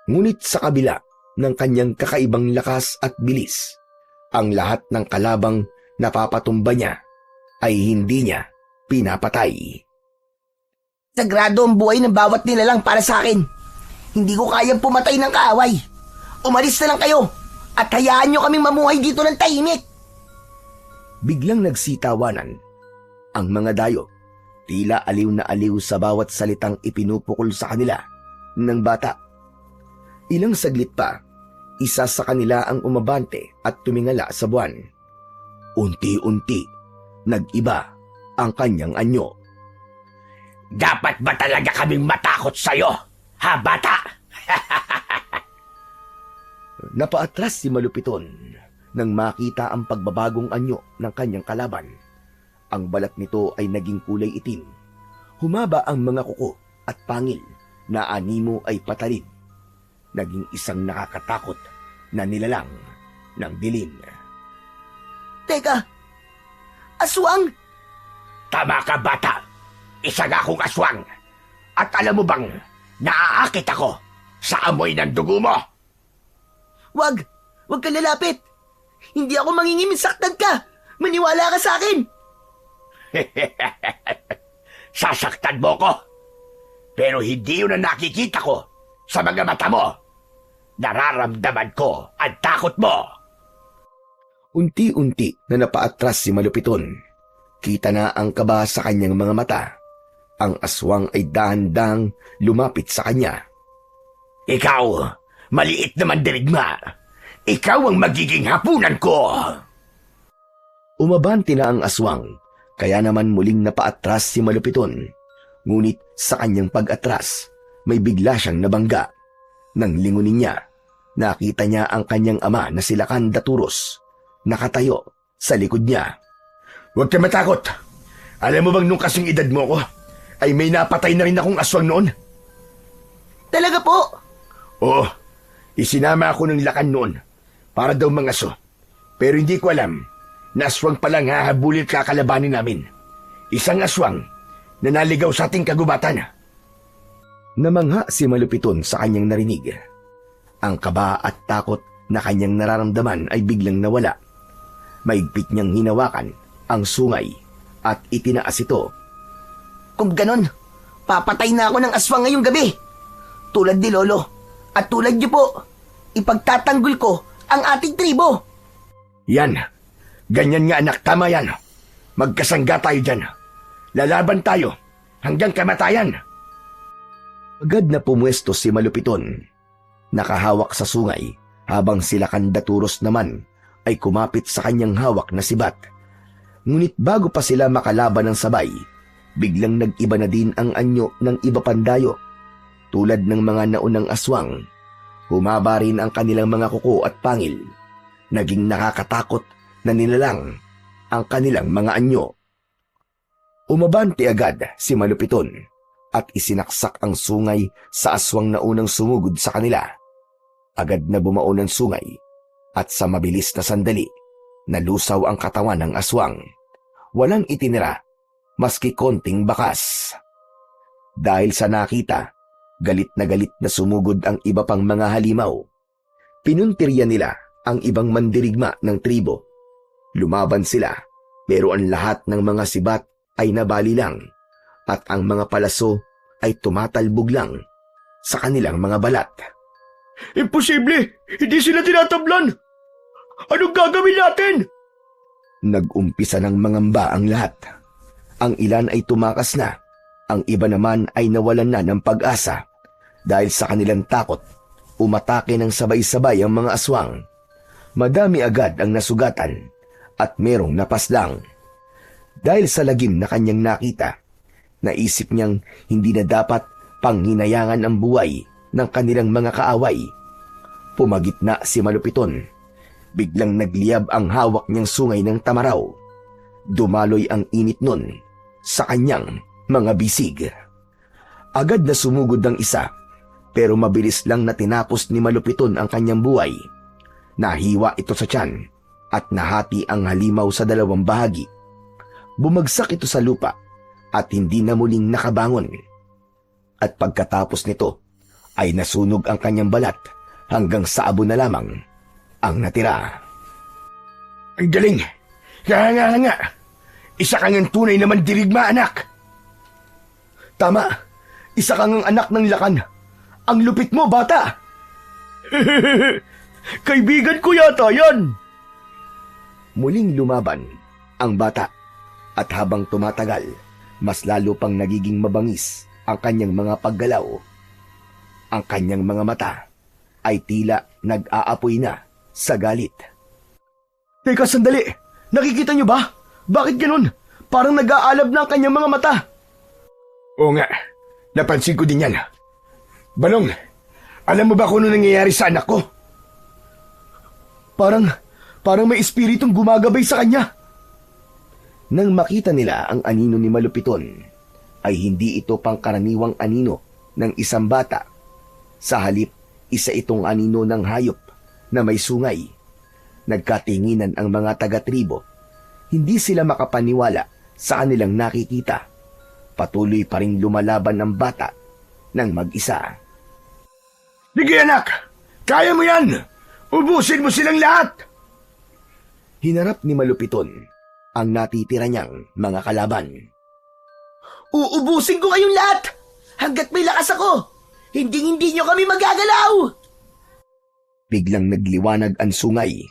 Ngunit sa kabila ng kanyang kakaibang lakas at bilis, ang lahat ng kalabang napapatumba niya ay hindi niya pinapatay. Sagrado ang buhay ng bawat nilalang para sa akin. Hindi ko kayang pumatay ng kaaway. Umalis na lang kayo at hayaan nyo kaming mamuhay dito ng tahimik. Biglang nagsitawanan ang mga dayo. Tila aliw na aliw sa bawat salitang ipinupukol sa kanila ng bata. Ilang saglit pa, isa sa kanila ang umabante at tumingala sa buwan. Unti-unti, nag-iba ang kanyang anyo. Dapat ba talaga kaming matakot sa'yo, ha bata? Napaatras si Malupiton nang makita ang pagbabagong anyo ng kanyang kalaban. Ang balat nito ay naging kulay itim. Humaba ang mga kuko at pangil na animo ay patalid. Naging isang nakakatakot na nilalang ng dilim. Teka, aswang? Tama ka bata, isang akong aswang. At alam mo bang, naaakit ako sa amoy ng dugo mo? Wag ka lalapit. Hindi ako mangingiming, saktan ka. Maniwala ka sa akin. Sasaktan mo ko. Pero hindi yun ang nakikita ko sa mga mata mo. Nararamdaman ko ang takot mo. Unti-unti na napaatras si Malupiton. Kita na ang kaba sa kanyang mga mata. Ang aswang ay dahan-dahang lumapit sa kanya. Ikaw, maliit na mandirigma. Ikaw ang magiging hapunan ko. Umabante na ang aswang, kaya naman muling napaatras si Malupiton. Ngunit sa kanyang pag-atras, may bigla siyang nabangga. Nang lingunin niya, nakita niya ang kanyang ama na si Lakan Daturos, nakatayo sa likod niya. Huwag ka matakot. Alam mo bang nung kasing edad mo ko, ay may napatay na rin akong aswang noon? Talaga po? Oo, isinama ako ng lakan noon para daw mangaso. Pero hindi ko alam na aswang palang hahabulin kakalabanin namin. Isang aswang na naligaw sa ating kagubatan. Namangha si Malupiton sa kanyang narinig. Ang kaba at takot na kanyang nararamdaman ay biglang nawala. Maigpit niyang hinawakan ang sungay at itinaas ito. Kung ganon, papatay na ako ng aswang ngayong gabi. Tulad ni Lolo at tulad niyo po, ipagtatanggol ko ang ating tribo. Yan, ganyan nga anak, tama yan. Magkasangga tayo dyan. Lalaban tayo hanggang kamatayan. Agad na pumwesto si Malupiton. Nakahawak sa sungay habang sila Kandaturos naman ay kumapit sa kanyang hawak na sibat. Ngunit bago pa sila makalaban ng sabay, biglang nag-iba na din ang anyo ng iba pandayo. Tulad ng mga naunang aswang, humaba rin ang kanilang mga kuko at pangil. Naging nakakatakot na nilalang ang kanilang mga anyo. Umabante agad si Malupiton at isinaksak ang sungay sa aswang na unang sumugod sa kanila. Agad na bumao ng sungay at sa mabilis na sandali, nalusaw ang katawan ng aswang. Walang itinira, maski konting bakas. Dahil sa nakita, galit na sumugod ang iba pang mga halimaw. Pinuntirya nila ang ibang mandirigma ng tribo. Lumaban sila, pero ang lahat ng mga sibat ay nabali lang at ang mga palaso ay tumatalbog lang sa kanilang mga balat. Imposible! Hindi sila tinatablan! Anong gagawin natin? Nag-umpisa ng mangamba ang lahat. Ang ilan ay tumakas na, ang iba naman ay nawalan na ng pag-asa. Dahil sa kanilang takot, umatake ng sabay-sabay ang mga aswang. Madami agad ang nasugatan at merong napaslang. Dahil sa lagim na kanyang nakita, naisip niyang hindi na dapat panghinayangan ang buhay ng kanilang mga kaaway. Pumagitna si Malupiton. Biglang nagliyab ang hawak niyang sungay ng tamaraw. Dumaloy ang init nun sa kanyang mga bisig. Agad na sumugod ang isa, pero mabilis lang na tinapos ni Malupiton ang kanyang buhay. Nahiwa ito sa tiyan at nahati ang halimaw sa dalawang bahagi. Bumagsak ito sa lupa at hindi na muling nakabangon. At pagkatapos nito ay nasunog ang kanyang balat hanggang sa abo na lamang ang natira. Ang galing! Kaya nga! Isa kang ang tunay na mandirigma, anak! Tama! Isa kang ang anak ng lakan. Ang lupit mo, bata! Kaibigan ko yata yan! Muling lumaban ang bata at habang tumatagal, mas lalo pang nagiging mabangis ang kanyang mga paggalaw. Ang kanyang mga mata ay tila nag-aapoy na sa galit. Teka, sandali! Nakikita niyo ba? Bakit ganun? Parang nag-aalab na ang kanyang mga mata. Oo nga, napansin ko din yan. Balong, alam mo ba kung ano nangyayari sa anak ko? Parang may espiritong gumagabay sa kanya. Nang makita nila ang anino ni Malupiton, ay hindi ito pangkaraniwang anino ng isang bata. Sa halip, isa itong anino ng hayop na may sungay. Nagkatinginan ang mga taga-tribo. Hindi sila makapaniwala sa kanilang nakikita. Patuloy pa ring lumalaban ang bata ng mag-isa. Sige anak, kaya mo yan! Ubusin mo silang lahat! Hinarap ni Malupiton ang natitira niyang mga kalaban. Uubusin ko kayong lahat! Hanggat may lakas ako! Hindi nyo kami magagalaw! Biglang nagliwanag ang sungay.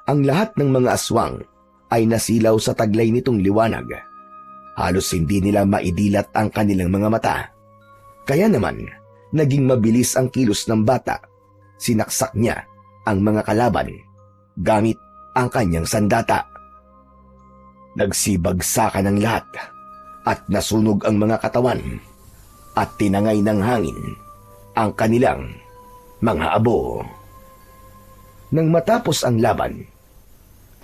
Ang lahat ng mga aswang ay nasilaw sa taglay nitong liwanag. Halos hindi nila maidilat ang kanilang mga mata. Kaya naman, naging mabilis ang kilos ng bata. Sinaksak niya ang mga kalaban gamit ang kanyang sandata. Nagsibagsakan ang lahat at nasunog ang mga katawan at tinangay ng hangin ang kanilang mga abo. Nang matapos ang laban,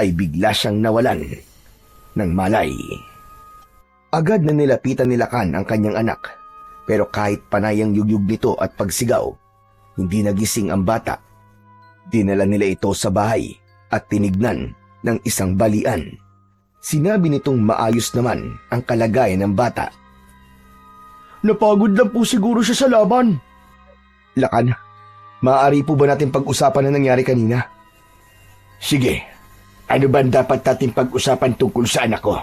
ay bigla siyang nawalan ng malay. Agad na nilapitan ni Lakan ang kanyang anak. Pero kahit panay ang yugyug nito at pagsigaw, hindi nagising ang bata. Dinala nila ito sa bahay at tinignan ng isang balian. Sinabi nitong maayos naman ang kalagayan ng bata. Napagod lang po siguro siya sa laban. Lakan, maaari po ba natin pag-usapan na nangyari kanina? Sige, ano ba ang dapat natin pag-usapan tungkol sa anak ko?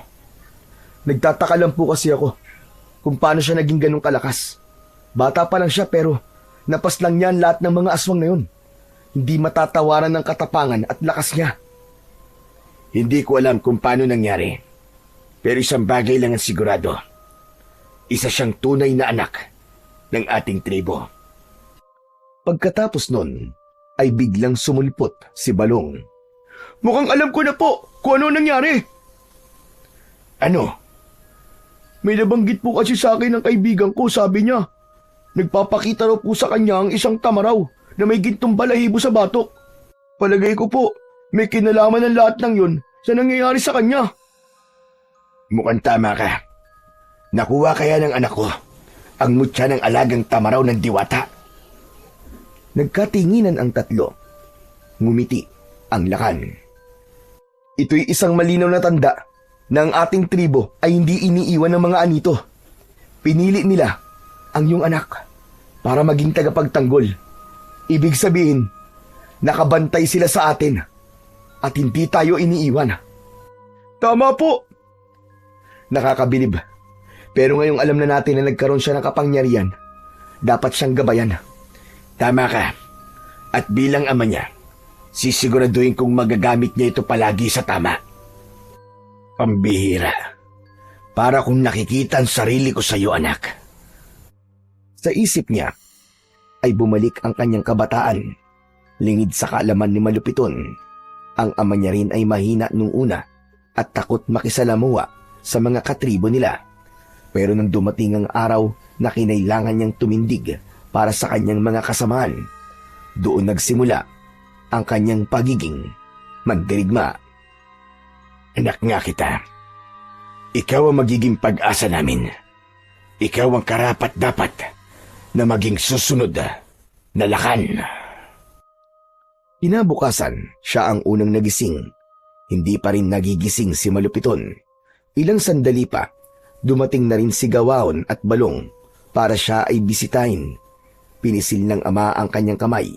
Nagtataka lang po kasi ako kung paano siya naging ganong kalakas. Bata pa lang siya pero napas lang niya ang lahat ng mga aswang na yun. Hindi matatawaran ng katapangan at lakas niya. Hindi ko alam kung paano nangyari. Pero isang bagay lang ang sigurado. Isa siyang tunay na anak ng ating tribo. Pagkatapos nun, ay biglang sumulpot si Balong. Mukhang alam ko na po kung ano nangyari. Ano? May nabanggit po kasi sa akin ng kaibigan ko, sabi niya. Nagpapakita raw po sa kanya ang isang tamaraw na may gintong balahibo sa batok. Palagay ko po, may kinalaman ng lahat ng yun sa nangyayari sa kanya. Mukhang tama ka. Nakuha kaya ng anak ko ang mutya ng alagang tamaraw ng diwata. Nagkatinginan ang tatlo. Ngumiti ang Lakan. Ito'y isang malinaw na tanda na ang ating tribo ay hindi iniiwan ng mga anito. Pinili nila ang iyong anak para maging tagapagtanggol. Ibig sabihin, nakabantay sila sa atin at hindi tayo iniiwan. Tama po. Nakakabilib. Pero ngayong alam na natin na nagkaroon siya ng kapangyarihan, dapat siyang gabayan. Tama ka. At bilang ama niya, sisiguraduhin kong magagamit niya ito palagi sa tama. Pambihira. Para kung nakikita ang sarili ko sa iyo, anak. Sa isip niya, ay bumalik ang kanyang kabataan. Lingid sa kaalaman ni Malupiton, ang ama niya rin ay mahina nung una at takot makisalamuha sa mga katribo nila. Pero nang dumating ang araw na kinailangan niyang tumindig para sa kanyang mga kasamaan, doon nagsimula ang kanyang pagiging mandirigma. Anak nga kita. Ikaw ang magiging pag-asa namin. Ikaw ang karapat-dapat na maging susunod na Lakan. Kinabukasan, siya ang unang nagising. Hindi pa rin nagigising si Malupiton. Ilang sandali pa, dumating na rin si Gawaon at Balong para siya ay bisitahin. Pinisil ng ama ang kanyang kamay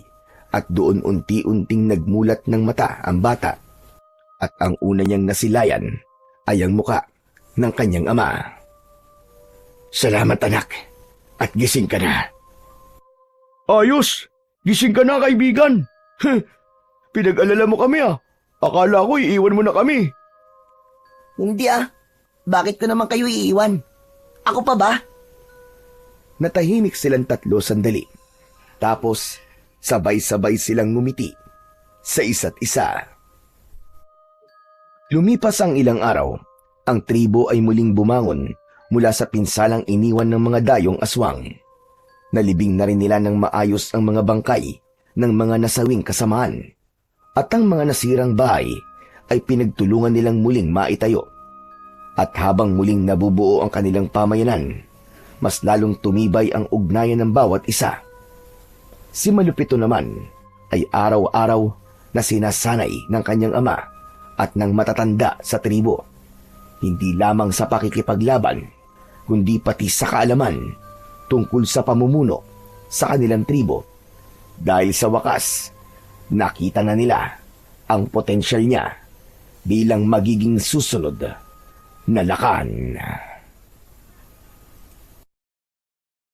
at doon unti-unting nagmulat ng mata ang bata. At ang una niyang nasilayan ay ang muka ng kanyang ama. Salamat, anak. At gising ka na. Ayos! Gising ka na, kaibigan. Pinag-alala mo kami ah. Akala ko iiwan mo na kami. Hindi ah. Bakit ko naman kayo iiwan? Ako pa ba? Natahimik silang tatlo sandali. Tapos, sabay-sabay silang ngumiti sa isa't isa. Lumipas ang ilang araw, ang tribo ay muling bumangon mula sa pinsalang iniwan ng mga dayong aswang. Nalibing na rin nila ng maayos ang mga bangkay ng mga nasawing kasamaan. At ang mga nasirang bahay ay pinagtulungan nilang muling maitayo. At habang muling nabubuo ang kanilang pamayanan, mas lalong tumibay ang ugnayan ng bawat isa. Si Malupito naman ay araw-araw na sinasanay ng kanyang ama at ng matatanda sa tribo. Hindi lamang sa pakikipaglaban, kundi pati sa kaalaman tungkol sa pamumuno sa kanilang tribo. Dahil sa wakas, nakita na nila ang potensyal niya bilang magiging susunod na Lakan.